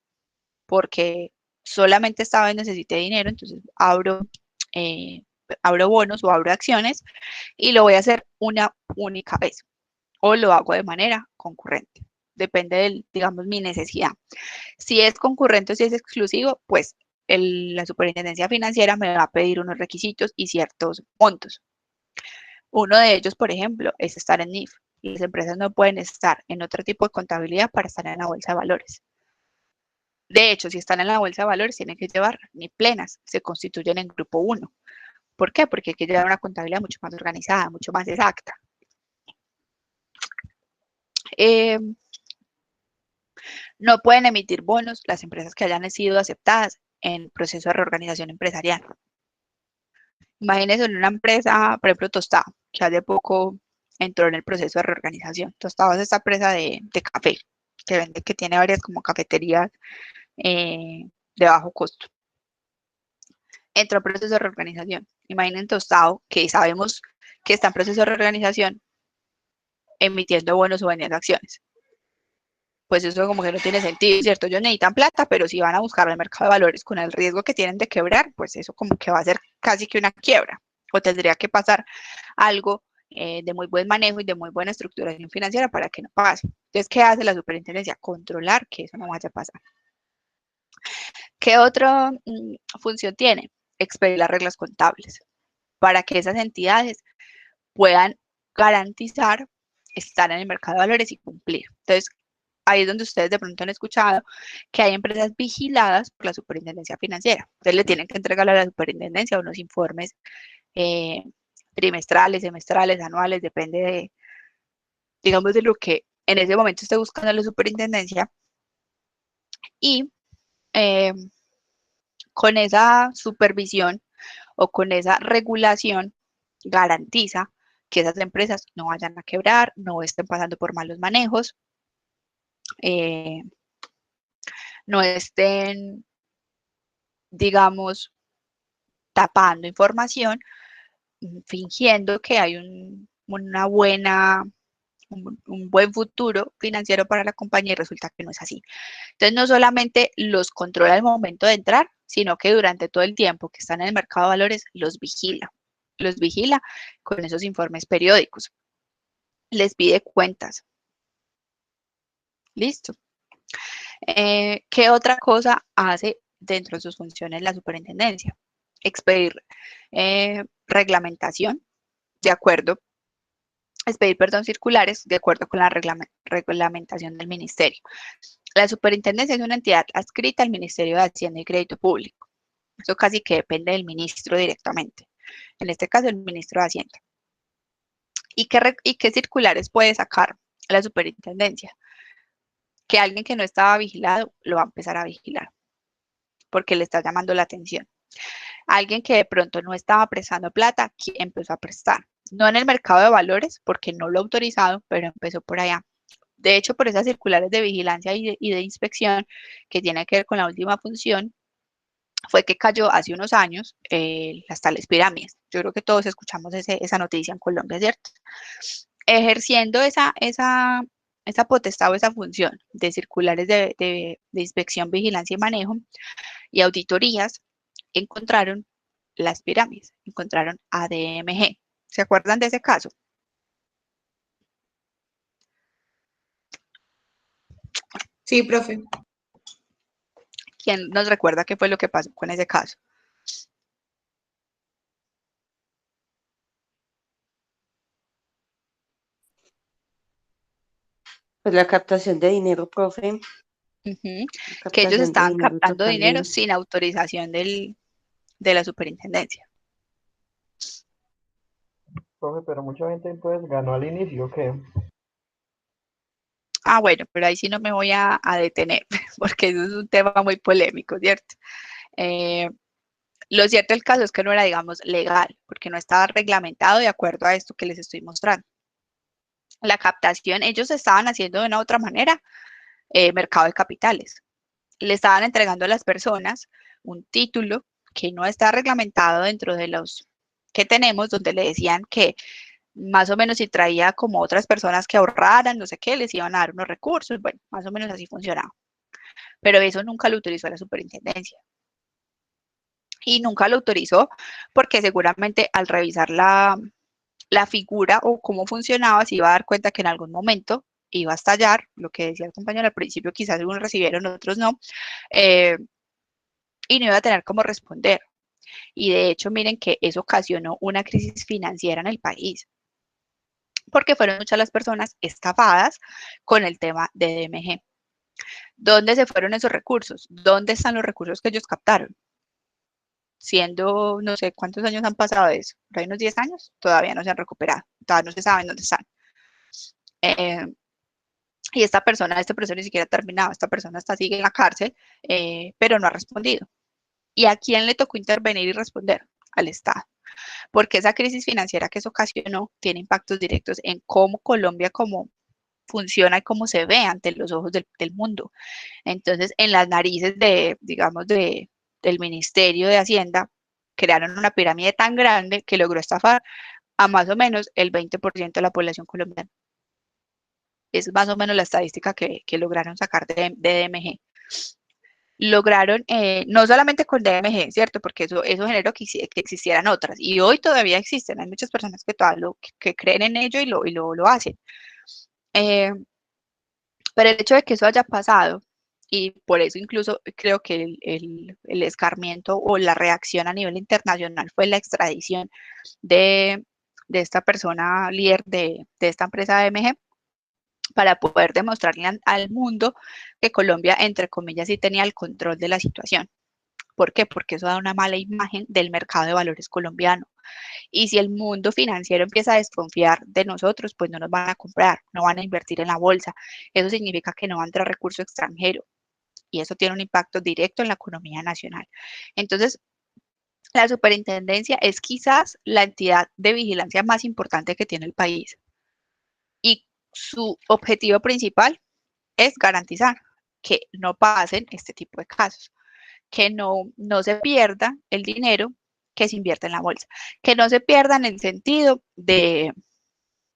porque solamente esta vez necesité dinero, entonces abro bonos o abro acciones y lo voy a hacer una única vez o lo hago de manera concurrente. Depende de, digamos, mi necesidad. Si es concurrente o si es exclusivo, pues la Superintendencia Financiera me va a pedir unos requisitos y ciertos montos. Uno de ellos, por ejemplo, es estar en NIF. Las empresas no pueden estar en otro tipo de contabilidad para estar en la bolsa de valores. De hecho, si están en la bolsa de valores, tienen que llevar NIF plenas, se constituyen en grupo 1. ¿Por qué? Porque hay que llevar una contabilidad mucho más organizada, mucho más exacta. No pueden emitir bonos las empresas que hayan sido aceptadas en proceso de reorganización empresarial. Imagínense en una empresa, por ejemplo, Tostado, que hace poco entró en el proceso de reorganización. Tostado es esta empresa de café, que tiene varias como cafeterías de bajo costo. Entró en proceso de reorganización. Imaginen Tostado, que sabemos que está en proceso de reorganización, emitiendo bonos o vendiendo acciones. Pues eso como que no tiene sentido, ¿cierto? Ellos necesitan plata, pero si van a buscar el mercado de valores con el riesgo que tienen de quebrar, pues eso como que va a ser casi que una quiebra. O tendría que pasar algo de muy buen manejo y de muy buena estructuración financiera para que no pase. Entonces, ¿qué hace la superintendencia? Controlar que eso no vaya a pasar. ¿Qué otra función tiene? Expedir las reglas contables para que esas entidades puedan garantizar estar en el mercado de valores y cumplir. Entonces, ahí es donde ustedes de pronto han escuchado que hay empresas vigiladas por la Superintendencia Financiera. Entonces le tienen que entregar a la Superintendencia unos informes trimestrales, semestrales, anuales, depende de, digamos, de lo que en ese momento esté buscando la Superintendencia Y con esa supervisión o con esa regulación garantiza que esas empresas no vayan a quebrar, no estén pasando por malos manejos, no estén, digamos, tapando información, fingiendo que hay un buen futuro financiero para la compañía y resulta que no es así. Entonces, no solamente los controla al momento de entrar, sino que durante todo el tiempo que están en el mercado de valores los vigila con esos informes periódicos, les pide cuentas. Listo. ¿Qué otra cosa hace dentro de sus funciones la superintendencia? Expedir reglamentación de acuerdo, expedir, perdón, circulares de acuerdo con la reglamentación del ministerio. La superintendencia es una entidad adscrita al Ministerio de Hacienda y Crédito Público. Eso casi que depende del ministro directamente. En este caso, el ministro de Hacienda. ¿Y qué circulares puede sacar la superintendencia? Que alguien que no estaba vigilado lo va a empezar a vigilar porque le está llamando la atención. Alguien que de pronto no estaba prestando plata, empezó a prestar. No en el mercado de valores, porque no lo ha autorizado, pero empezó por allá. De hecho, por esas circulares de vigilancia y de inspección que tiene que ver con la última función, fue que cayó hace unos años las tales pirámides. Yo creo que todos escuchamos esa noticia en Colombia, ¿cierto? Ejerciendo esa potestad o esa función de circulares de inspección, vigilancia y manejo y auditorías, encontraron las pirámides, encontraron ADMG. ¿Se acuerdan de ese caso? Sí, profe. ¿Quién nos recuerda qué fue lo que pasó con ese caso? Pues la captación de dinero, profe. Que ellos estaban captando dinero totalmente. sin autorización de la superintendencia. Profe, pero mucha gente entonces ganó al inicio, ¿qué? Ah, bueno, pero ahí sí no me voy a detener, porque eso es un tema muy polémico, ¿cierto? Lo cierto del caso es que no era, digamos, legal, porque no estaba reglamentado de acuerdo a esto que les estoy mostrando. La captación, ellos estaban haciendo de una u otra manera mercado de capitales. Le estaban entregando a las personas un título que no está reglamentado dentro de los que tenemos, donde le decían que más o menos si traía como otras personas que ahorraran, no sé qué, les iban a dar unos recursos, bueno, más o menos así funcionaba. Pero eso nunca lo utilizó la superintendencia. Y nunca lo autorizó porque seguramente al revisar la figura o cómo funcionaba, se iba a dar cuenta que en algún momento iba a estallar, lo que decía el compañero al principio, quizás algunos recibieron, otros no, y no iba a tener cómo responder. Y de hecho, miren que eso ocasionó una crisis financiera en el país, porque fueron muchas las personas estafadas con el tema de DMG. ¿Dónde se fueron esos recursos? ¿Dónde están los recursos que ellos captaron? Siendo, no sé cuántos años han pasado de eso, por ahí unos 10 años, todavía no se han recuperado, todavía no se saben dónde están. Y esta persona, este proceso ni siquiera ha terminado, esta persona sigue en la cárcel, pero no ha respondido. ¿Y a quién le tocó intervenir y responder? Al Estado. Porque esa crisis financiera que eso ocasionó tiene impactos directos en cómo Colombia como funciona y cómo se ve ante los ojos del mundo. Entonces, en las narices digamos, del Ministerio de Hacienda, crearon una pirámide tan grande que logró estafar a más o menos el 20% de la población colombiana. Es más o menos la estadística que lograron sacar de DMG. Lograron, no solamente con DMG, ¿cierto? Porque eso generó que existieran otras. Y hoy todavía existen. Hay muchas personas que todavía que creen en ello y lo hacen. Pero el hecho de que eso haya pasado, y por eso incluso creo que el escarmiento o la reacción a nivel internacional fue la extradición de esta persona líder de esta empresa DMG, para poder demostrarle al mundo que Colombia, entre comillas, sí tenía el control de la situación. ¿Por qué? Porque eso da una mala imagen del mercado de valores colombiano. Y si el mundo financiero empieza a desconfiar de nosotros, pues no nos van a comprar, no van a invertir en la bolsa. Eso significa que no va a entrar recurso extranjero. y eso tiene un impacto directo en la economía nacional. Entonces, la superintendencia es quizás la entidad de vigilancia más importante que tiene el país y su objetivo principal es garantizar que no pasen este tipo de casos, que no se pierda el dinero que se invierte en la bolsa, que no se pierda en el sentido de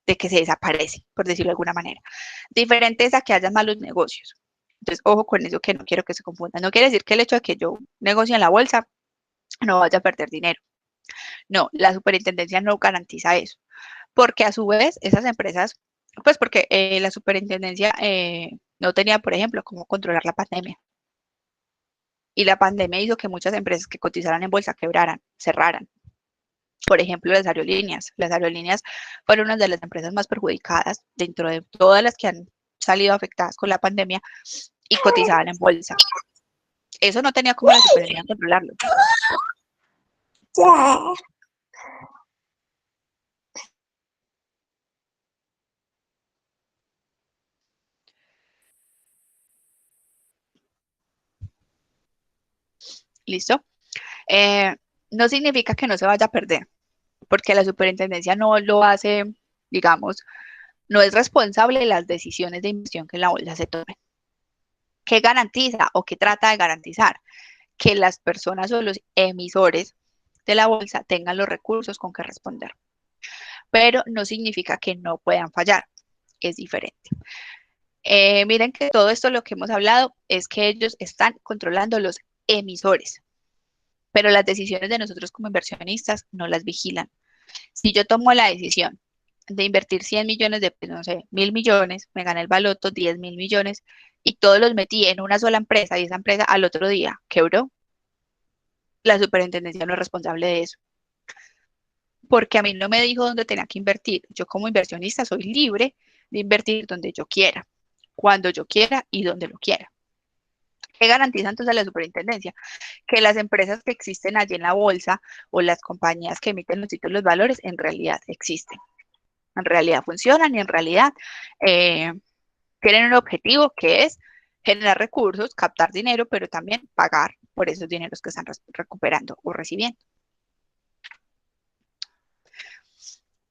que se desaparece, por decirlo de alguna manera. Diferente es a que haya malos negocios. Entonces, ojo con eso, que no quiero que se confundan. No quiere decir que el hecho de que yo negocie en la bolsa no vaya a perder dinero. No, la superintendencia no garantiza eso, porque a su vez esas empresas, pues porque la superintendencia no tenía, por ejemplo, cómo controlar la pandemia. Y la pandemia hizo que muchas empresas que cotizaran en bolsa quebraran, cerraran. Por ejemplo, las aerolíneas. Las aerolíneas fueron una de las empresas más perjudicadas dentro de todas las que han salido afectadas con la pandemia y cotizaban en bolsa. Eso no tenía como la superintendencia controlarlo. ¿Listo? No significa que no se vaya a perder, porque la superintendencia no lo hace, digamos, no es responsable de las decisiones de inversión que en la bolsa se tomen. ¿Qué garantiza o qué trata de garantizar? Que las personas o los emisores de la bolsa tengan los recursos con que responder. Pero no significa que no puedan fallar, es diferente. Miren que todo esto lo que hemos hablado es que ellos están controlando los emisores, pero las decisiones de nosotros como inversionistas no las vigilan. Si yo tomo la decisión de invertir 100 millones de pesos, no sé, 1.000 millones, me gané el baloto, 10.000 millones, y todos los metí en una sola empresa y esa empresa al otro día quebró, la superintendencia no es responsable de eso, porque a mí no me dijo dónde tenía que invertir. Yo como inversionista soy libre de invertir donde yo quiera, cuando yo quiera y donde lo quiera. ¿Qué garantiza entonces la superintendencia? Que las empresas que existen allí en la bolsa o las compañías que emiten los títulos de valores en realidad existen, en realidad funcionan y en realidad tienen un objetivo que es generar recursos, captar dinero, pero también pagar por esos dineros que están recuperando o recibiendo.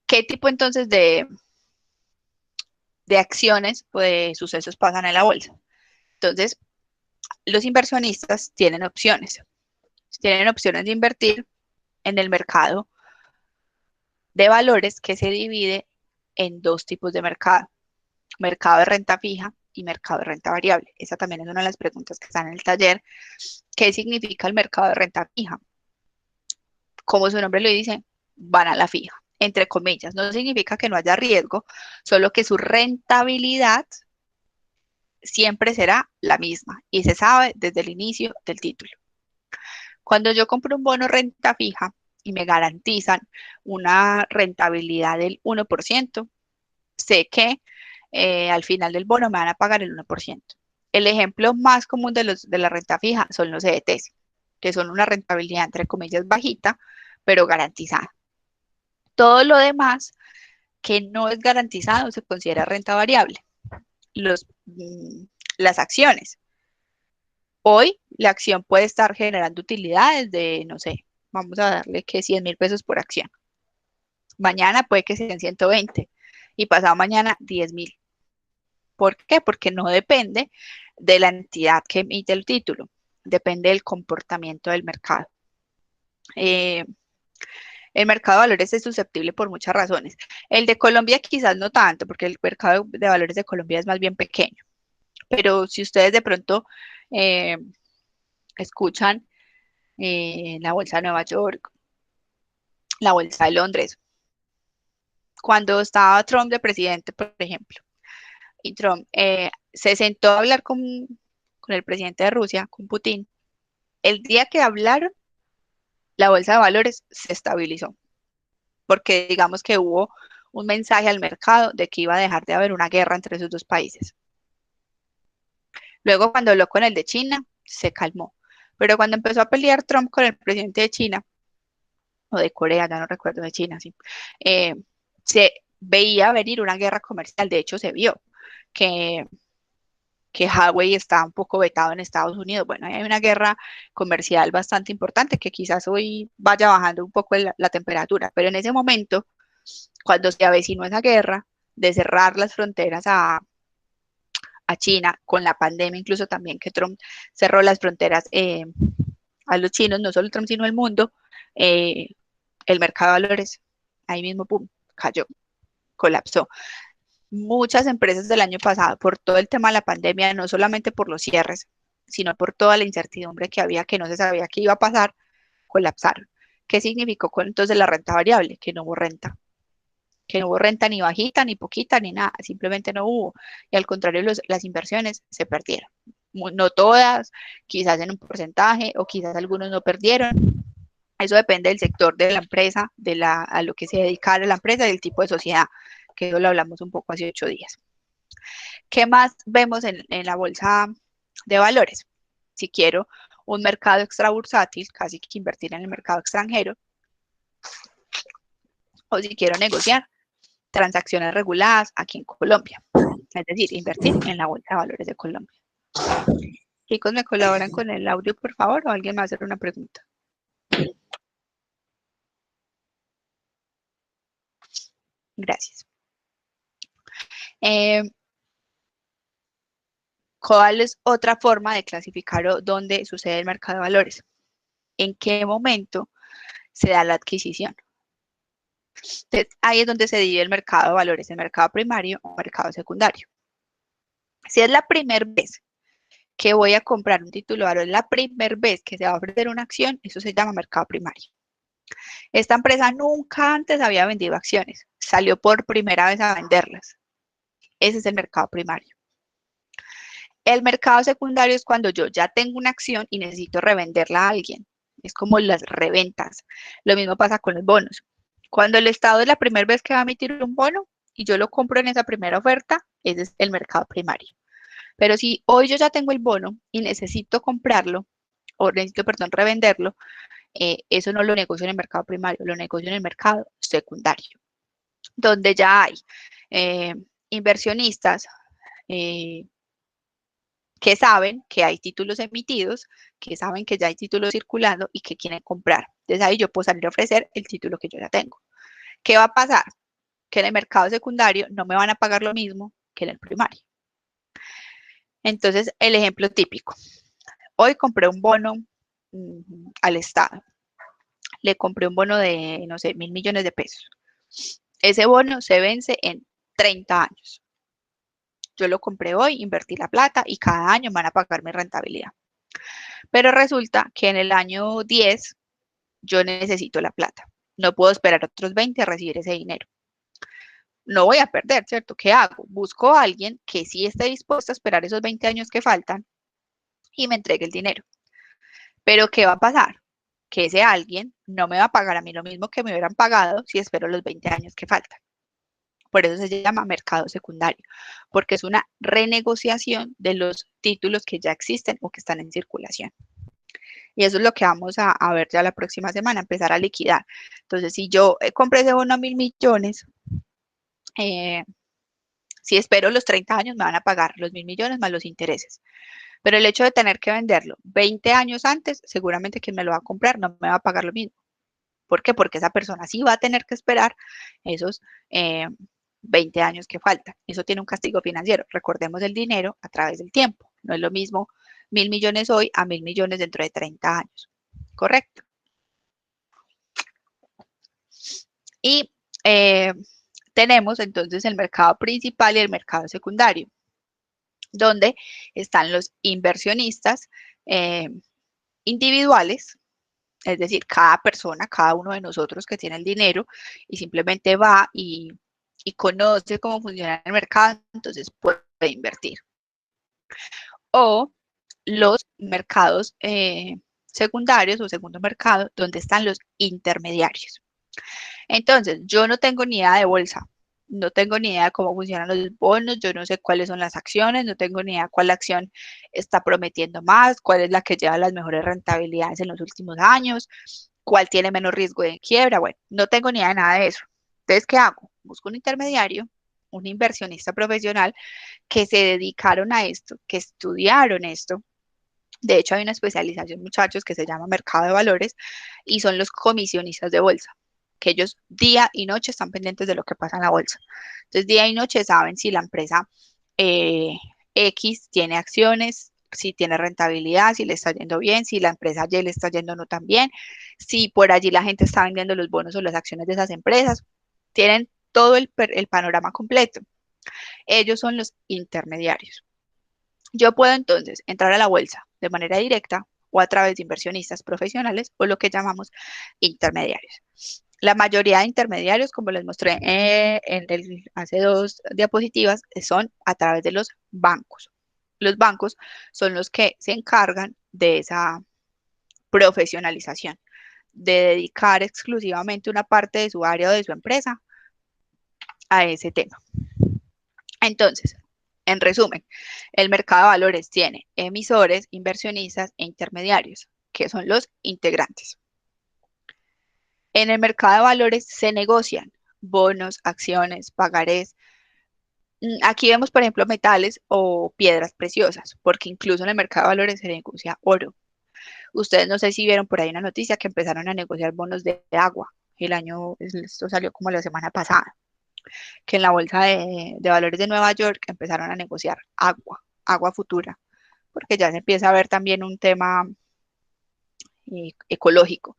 ¿Qué tipo entonces de acciones o de sucesos pasan en la bolsa? Entonces, los inversionistas tienen opciones. Tienen opciones de invertir en el mercado de valores que se divide en dos tipos de mercado. Mercado de renta fija y mercado de renta variable. Esa también es una de las preguntas que están en el taller. ¿Qué significa el mercado de renta fija? Como su nombre lo dice, van a la fija, entre comillas. No significa que no haya riesgo, solo que su rentabilidad siempre será la misma y se sabe desde el inicio del título. Cuando yo compro un bono renta fija y me garantizan una rentabilidad del 1%, sé que al final del bono me van a pagar el 1%. El ejemplo más común de la renta fija son los CDTs, que son una rentabilidad entre comillas bajita, pero garantizada. Todo lo demás que no es garantizado se considera renta variable. Las acciones. Hoy la acción puede estar generando utilidades de, no sé, vamos a darle que 100.000 pesos por acción. Mañana puede que sean 120 y pasado mañana 10.000. ¿Por qué? Porque no depende de la entidad que emite el título, depende del comportamiento del mercado. El mercado de valores es susceptible por muchas razones. El de Colombia quizás no tanto, porque el mercado de valores de Colombia es más bien pequeño. Pero si ustedes de pronto escuchan la Bolsa de Nueva York, la Bolsa de Londres, cuando estaba Trump de presidente, por ejemplo, y Trump se sentó a hablar con el presidente de Rusia, con Putin, el día que hablaron, la Bolsa de Valores se estabilizó, porque digamos que hubo un mensaje al mercado de que iba a dejar de haber una guerra entre esos dos países. Luego, cuando habló con el de China, se calmó. Pero cuando empezó a pelear Trump con el presidente de China, o de Corea, ya no recuerdo, de China, sí, se veía venir una guerra comercial. De hecho, se vio que que Huawei está un poco vetado en Estados Unidos. Bueno, hay una guerra comercial bastante importante que quizás hoy vaya bajando un poco la temperatura, pero en ese momento, cuando se avecinó esa guerra de cerrar las fronteras a China, con la pandemia incluso también que Trump cerró las fronteras a los chinos, no solo Trump, sino el mundo, el mercado de valores, ahí mismo, pum, cayó, colapsó. Muchas empresas del año pasado, por todo el tema de la pandemia, no solamente por los cierres, sino por toda la incertidumbre que había, que no se sabía qué iba a pasar, colapsaron. ¿Qué significó entonces la renta variable? Que no hubo renta. Que no hubo renta ni bajita, ni poquita, ni nada, simplemente no hubo. Y al contrario, las inversiones se perdieron. No todas, quizás en un porcentaje, o quizás algunos no perdieron. Eso depende del sector de la empresa, a lo que se dedicara la empresa y del tipo de sociedad, que eso lo hablamos un poco hace 8 días. ¿Qué más vemos en la bolsa de valores? Si quiero un mercado extrabursátil, casi que invertir en el mercado extranjero, o si quiero negociar transacciones reguladas aquí en Colombia, es decir, invertir en la bolsa de valores de Colombia. Chicos, ¿me colaboran con el audio, por favor? ¿O alguien me va a hacer una pregunta? Gracias. ¿Cuál es otra forma de clasificar dónde sucede el mercado de valores? ¿En qué momento se da la adquisición? Entonces, ahí es donde se divide el mercado de valores, el mercado primario o mercado secundario. Si es la primera vez que voy a comprar un título de valor, la primera vez que se va a ofrecer una acción, eso se llama mercado primario. Esta empresa nunca antes había vendido acciones, salió por primera vez a venderlas. Ese es el mercado primario. El mercado secundario es cuando yo ya tengo una acción y necesito revenderla a alguien. Es como las reventas. Lo mismo pasa con los bonos. Cuando el Estado es la primera vez que va a emitir un bono y yo lo compro en esa primera oferta, ese es el mercado primario. Pero si hoy yo ya tengo el bono y necesito comprarlo, o necesito, perdón, revenderlo, eso no lo negocio en el mercado primario, lo negocio en el mercado secundario, donde ya hay inversionistas que saben que hay títulos emitidos, que saben que ya hay títulos circulando y que quieren comprar. Entonces ahí yo puedo salir a ofrecer el título que yo ya tengo. ¿Qué va a pasar? Que en el mercado secundario no me van a pagar lo mismo que en el primario. Entonces, el ejemplo típico. Hoy compré un bono al Estado. Le compré un bono de, no sé, 1.000 millones de pesos. Ese bono se vence en 30 años. Yo lo compré hoy, invertí la plata y cada año me van a pagar mi rentabilidad. Pero resulta que en el año 10 yo necesito la plata. No puedo esperar otros 20 a recibir ese dinero. No voy a perder, ¿cierto? ¿Qué hago? Busco a alguien que sí esté dispuesto a esperar esos 20 años que faltan y me entregue el dinero. Pero ¿qué va a pasar? Que ese alguien no me va a pagar a mí lo mismo que me hubieran pagado si espero los 20 años que faltan. Por eso se llama mercado secundario, porque es una renegociación de los títulos que ya existen o que están en circulación. Y eso es lo que vamos a ver ya la próxima semana, empezar a liquidar. Entonces, si yo compré ese bono a 1.000 millones, si espero los 30 años, me van a pagar los 1.000 millones más los intereses. Pero el hecho de tener que venderlo 20 años antes, seguramente quien me lo va a comprar no me va a pagar lo mismo. ¿Por qué? Porque esa persona sí va a tener que esperar esos 20 años que faltan. Eso tiene un castigo financiero. Recordemos el dinero a través del tiempo. No es lo mismo 1.000 millones hoy a 1.000 millones dentro de 30 años. ¿Correcto? Y tenemos entonces el mercado principal y el mercado secundario, donde están los inversionistas individuales, es decir, cada persona, cada uno de nosotros que tiene el dinero y simplemente va y conoce cómo funciona el mercado, entonces puede invertir. O los mercados secundarios o segundo mercado, donde están los intermediarios. Entonces, yo no tengo ni idea de bolsa, no tengo ni idea de cómo funcionan los bonos, yo no sé cuáles son las acciones, no tengo ni idea cuál acción está prometiendo más, cuál es la que lleva las mejores rentabilidades en los últimos años, cuál tiene menos riesgo de quiebra, bueno, no tengo ni idea de nada de eso. Entonces, ¿qué hago? Busco un intermediario un inversionista profesional que se dedicaron a esto, que estudiaron esto. De hecho, hay una especialización, muchachos, que se llama mercado de valores y son los comisionistas de bolsa, que ellos día y noche están pendientes de lo que pasa en la bolsa. Entonces, día y noche saben si la empresa X tiene acciones, si tiene rentabilidad, si le está yendo bien, si la empresa Y le está yendo no tan bien, si por allí la gente está vendiendo los bonos o las acciones de esas empresas. Tienen todo el panorama completo. Ellos son los intermediarios. Yo puedo entonces entrar a la bolsa de manera directa o a través de inversionistas profesionales o lo que llamamos intermediarios. La mayoría de intermediarios, como les mostré hace 2 diapositivas, son a través de los bancos. Los bancos son los que se encargan de esa profesionalización, de dedicar exclusivamente una parte de su área o de su empresa a ese tema. Entonces, en resumen, el mercado de valores tiene emisores, inversionistas e intermediarios, que son los integrantes. En el mercado de valores se negocian bonos, acciones, pagarés. Aquí vemos, por ejemplo, metales o piedras preciosas, porque incluso en el mercado de valores se negocia oro. Ustedes no sé si vieron por ahí una noticia que empezaron a negociar bonos de agua. Esto salió como la semana pasada, que en la bolsa de valores de Nueva York empezaron a negociar agua futura, porque ya se empieza a ver también un tema ecológico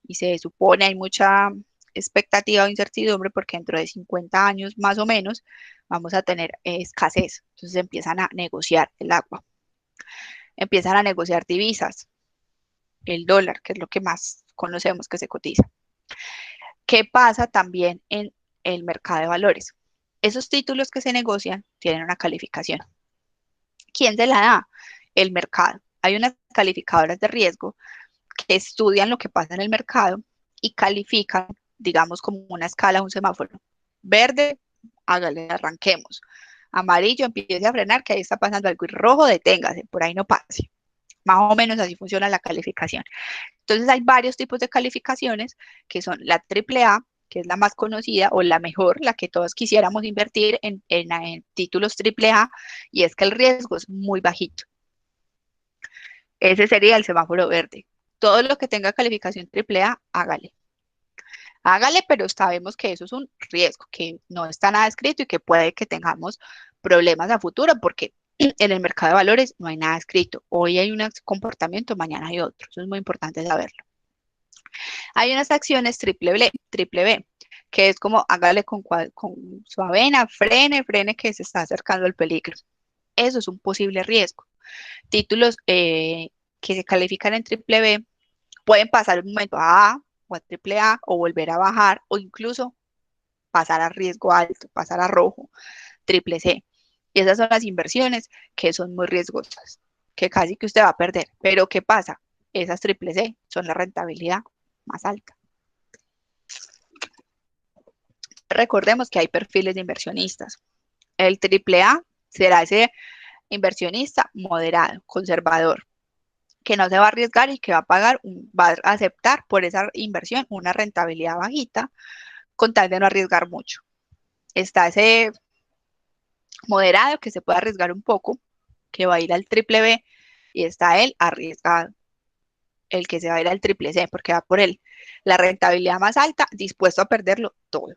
y se supone hay mucha expectativa o incertidumbre porque dentro de 50 años más o menos vamos a tener escasez. Entonces empiezan a negociar el agua, empiezan a negociar divisas, el dólar, que es lo que más conocemos que se cotiza. ¿Qué pasa también en el mercado de valores? Esos títulos que se negocian tienen una calificación. ¿Quién se la da? El mercado. Hay unas calificadoras de riesgo que estudian lo que pasa en el mercado y califican, digamos, como una escala, un semáforo. Verde, hágale, arranquemos. Amarillo, empiece a frenar, que ahí está pasando algo. Y rojo, deténgase, por ahí no pase. Más o menos así funciona la calificación. Entonces hay varios tipos de calificaciones que son la AAA, que es la más conocida o la mejor, la que todos quisiéramos invertir en títulos AAA, y es que el riesgo es muy bajito. Ese sería el semáforo verde. Todo lo que tenga calificación AAA, hágale. Hágale, pero sabemos que eso es un riesgo, que no está nada escrito y que puede que tengamos problemas a futuro porque en el mercado de valores no hay nada escrito. Hoy hay un comportamiento, mañana hay otro. Eso es muy importante saberlo. Hay unas acciones triple B, que es como hágale con su avena, frene que se está acercando al peligro. Eso es un posible riesgo. Títulos que se califican en triple B pueden pasar un momento a A o a triple A o volver a bajar o incluso pasar a riesgo alto, pasar a rojo, triple C. Y esas son las inversiones que son muy riesgosas, que casi que usted va a perder. Pero ¿qué pasa? Esas triple C son la rentabilidad más alta. Recordemos que hay perfiles de inversionistas. El triple A será ese inversionista moderado, conservador, que no se va a arriesgar y que va a pagar, va a aceptar por esa inversión una rentabilidad bajita con tal de no arriesgar mucho. Está ese moderado que se puede arriesgar un poco, que va a ir al triple B, y está el arriesgado, el que se va a ir al triple C, porque va por la rentabilidad más alta, dispuesto a perderlo todo.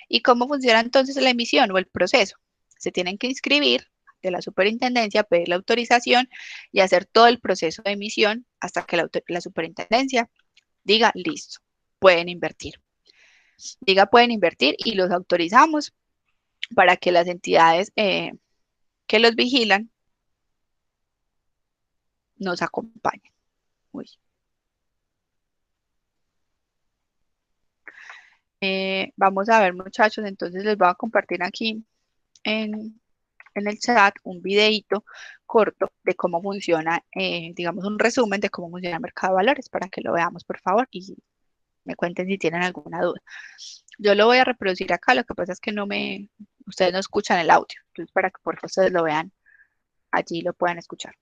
¿Y cómo funciona entonces la emisión o el proceso? Se tienen que inscribir de la superintendencia, pedir la autorización y hacer todo el proceso de emisión hasta que la superintendencia diga, listo, pueden invertir. Diga, pueden invertir y los autorizamos para que las entidades que los vigilan nos acompañen. Uy. Vamos a ver, muchachos, entonces les voy a compartir aquí en, en el chat un videito corto de cómo funciona, digamos un resumen de cómo funciona el mercado de valores para que lo veamos, por favor, y me cuenten si tienen alguna duda. Yo lo voy a reproducir acá, lo que pasa es que ustedes no escuchan el audio, entonces para que por favor ustedes lo vean allí lo puedan escuchar.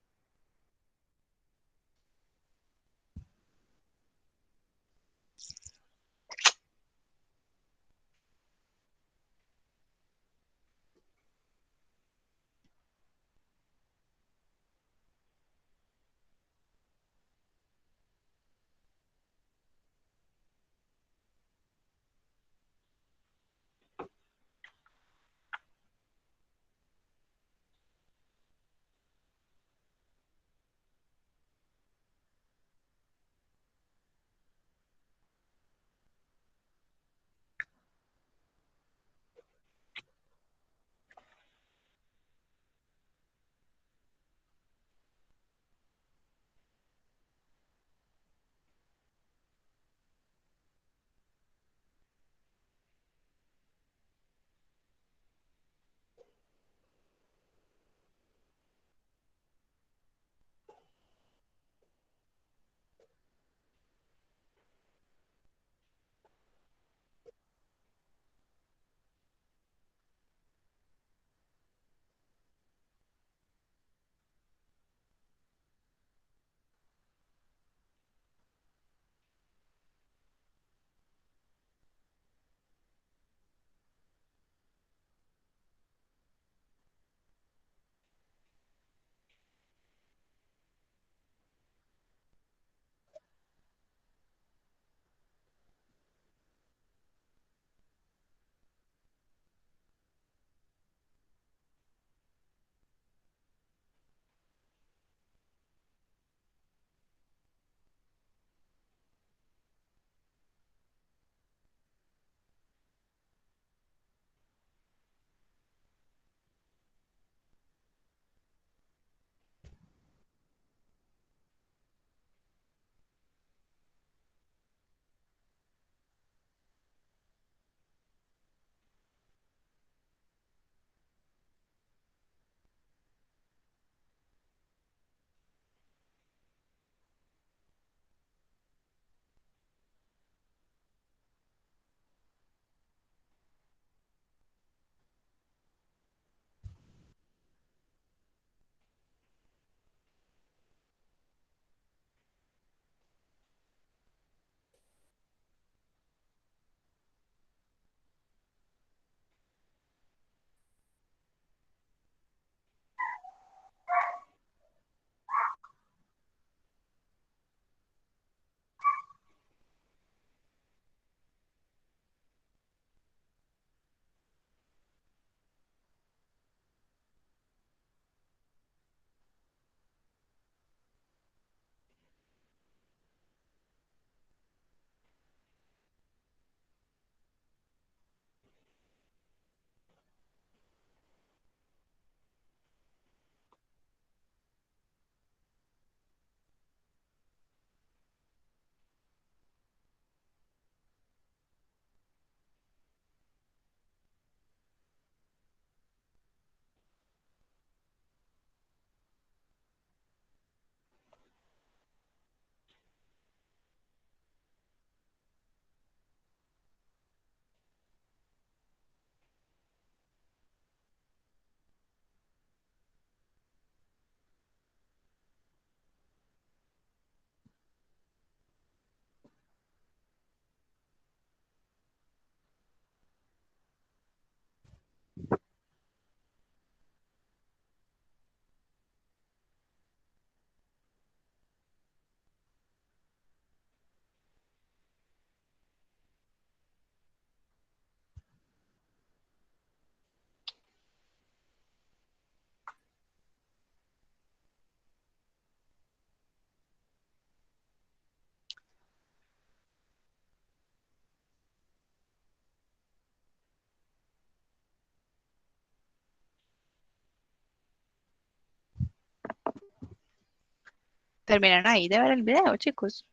Terminan ahí de ver el video, chicos.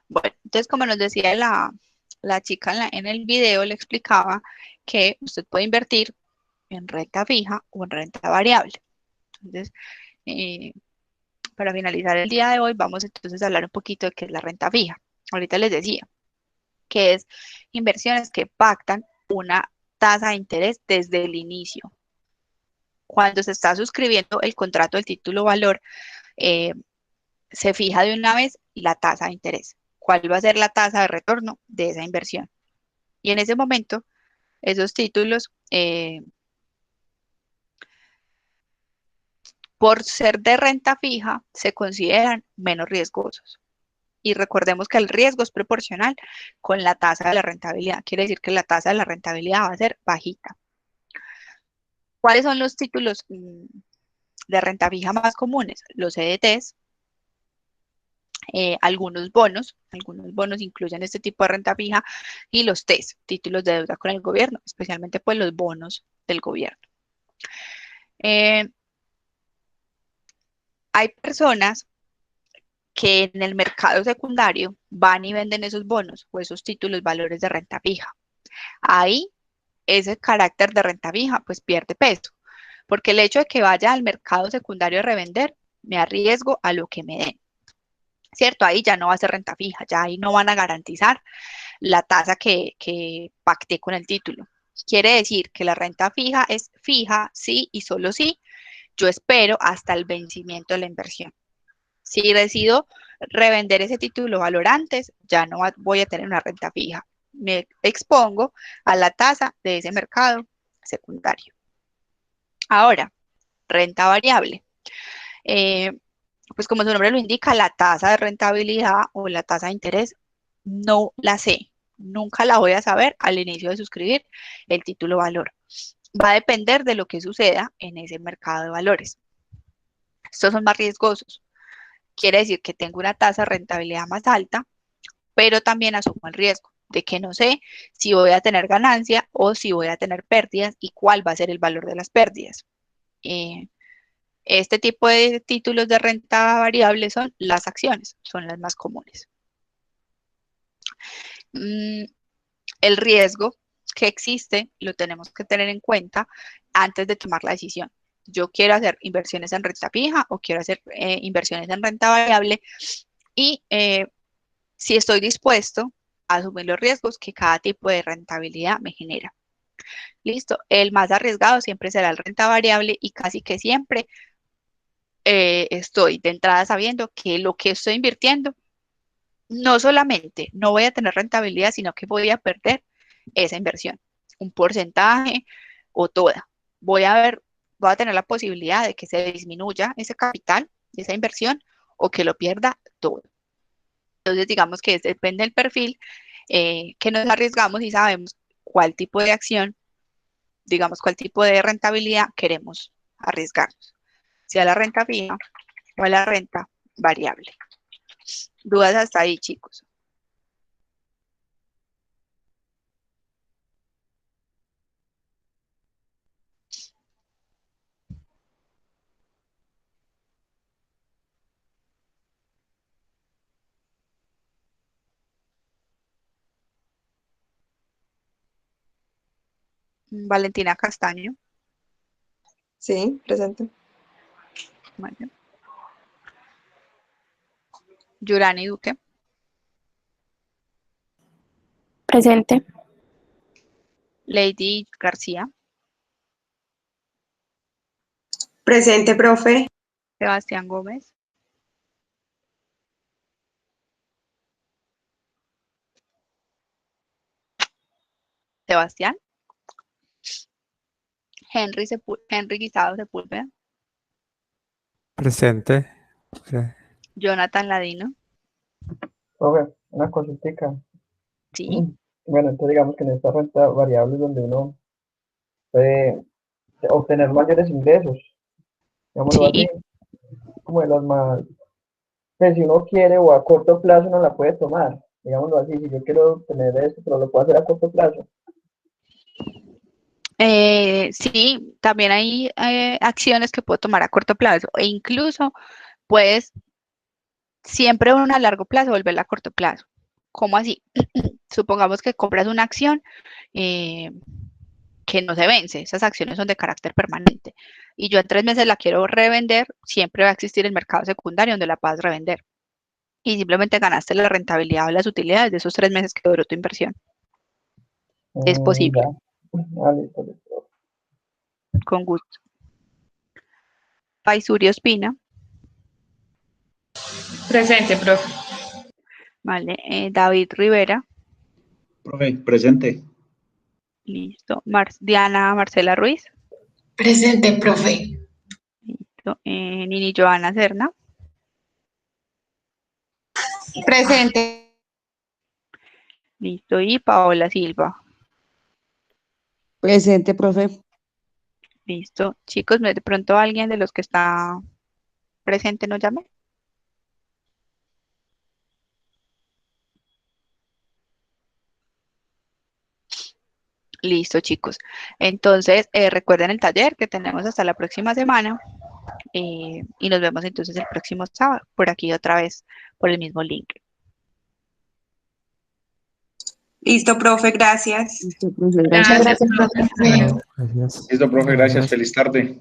Bueno, entonces como nos decía la chica en el video, le explicaba que usted puede invertir en renta fija o en renta variable. Entonces, eh, para finalizar el día de hoy, vamos entonces a hablar un poquito de qué es la renta fija. Ahorita les decía que es inversiones que pactan una tasa de interés desde el inicio. Cuando se está suscribiendo el contrato del título valor, eh, se fija de una vez la tasa de interés. ¿Cuál va a ser la tasa de retorno de esa inversión? Y en ese momento, esos títulos, por ser de renta fija, se consideran menos riesgosos. Y recordemos que el riesgo es proporcional con la tasa de la rentabilidad. Quiere decir que la tasa de la rentabilidad va a ser bajita. ¿Cuáles son los títulos de renta fija más comunes? Los CDTs, algunos bonos incluyen este tipo de renta fija, y los TES, títulos de deuda con el gobierno, especialmente pues los bonos del gobierno. Hay personas que en el mercado secundario van y venden esos bonos o esos títulos valores de renta fija. Ahí ese carácter de renta fija pues pierde peso, porque el hecho de que vaya al mercado secundario a revender, me arriesgo a lo que me den, ¿cierto? Ahí ya no va a ser renta fija, ya ahí no van a garantizar la tasa que pacté con el título. Quiere decir que la renta fija es fija, sí y solo sí. Yo espero hasta el vencimiento de la inversión. Si decido revender ese título valor antes, ya no voy a tener una renta fija. Me expongo a la tasa de ese mercado secundario. Ahora, renta variable. Pues como su nombre lo indica, la tasa de rentabilidad o la tasa de interés no la sé. Nunca la voy a saber al inicio de suscribir el título valor. Va a depender de lo que suceda en ese mercado de valores. Estos son más riesgosos. Quiere decir que tengo una tasa de rentabilidad más alta, pero también asumo el riesgo de que no sé si voy a tener ganancia o si voy a tener pérdidas y cuál va a ser el valor de las pérdidas. Este tipo de títulos de renta variable son las acciones, son las más comunes. El riesgo que existe lo tenemos que tener en cuenta antes de tomar la decisión. Yo quiero hacer inversiones en renta fija o quiero hacer inversiones en renta variable, y si estoy dispuesto a asumir los riesgos que cada tipo de rentabilidad me genera. Listo, el más arriesgado siempre será el renta variable, y casi que siempre estoy de entrada sabiendo que lo que estoy invirtiendo no solamente no voy a tener rentabilidad, sino que voy a perder esa inversión, un porcentaje o toda. Voy a tener la posibilidad de que se disminuya ese capital, esa inversión, o que lo pierda todo. Entonces, digamos que depende del perfil que nos arriesgamos y sabemos cuál tipo de acción, digamos, cuál tipo de rentabilidad queremos arriesgarnos, sea la renta fija o la renta variable. ¿Dudas hasta ahí, chicos? Valentina Castaño. Sí, presente. Bueno. Yurani Duque. Presente. Lady García. Presente, profe. Sebastián Gómez. Sebastián. Henry Guisado Sepúlveda. Presente. Sí. Jonathan Ladino. Profe, una cositica. Sí. Bueno, entonces digamos que en esta renta variable es donde uno puede obtener mayores ingresos, digámoslo así, Sí. como de las más pues si uno quiere o a corto plazo no la puede tomar, digámoslo así, si yo quiero tener esto, pero lo puedo hacer a corto plazo. Sí, también hay acciones que puedo tomar a corto plazo e incluso puedes siempre una a largo plazo volverla a corto plazo. ¿Cómo así? Supongamos que compras una acción eh, que no se vence, esas acciones son de carácter permanente y yo en 3 meses la quiero revender, siempre va a existir el mercado secundario donde la puedas revender y simplemente ganaste la rentabilidad o las utilidades de esos 3 meses que duró tu inversión. Es posible, Ya. Ah, listo, listo. con gusto. Paisuri Ospina, Presente, profe. vale. David Rivera, Profe, presente. listo. Diana Marcela Ruiz, Presente, profe. listo. Nini Joana Serna, Presente. listo. Y Paola Silva, Presente, profe. listo. Chicos, de pronto alguien de los que está presente nos llame. Listo, chicos. Entonces, recuerden el taller que tenemos hasta la próxima semana y nos vemos entonces el próximo sábado, por aquí otra vez, por el mismo link. Listo, profe, gracias. Listo, profe, gracias. Gracias, profe. Gracias. Listo, profe, gracias. Gracias. Feliz tarde.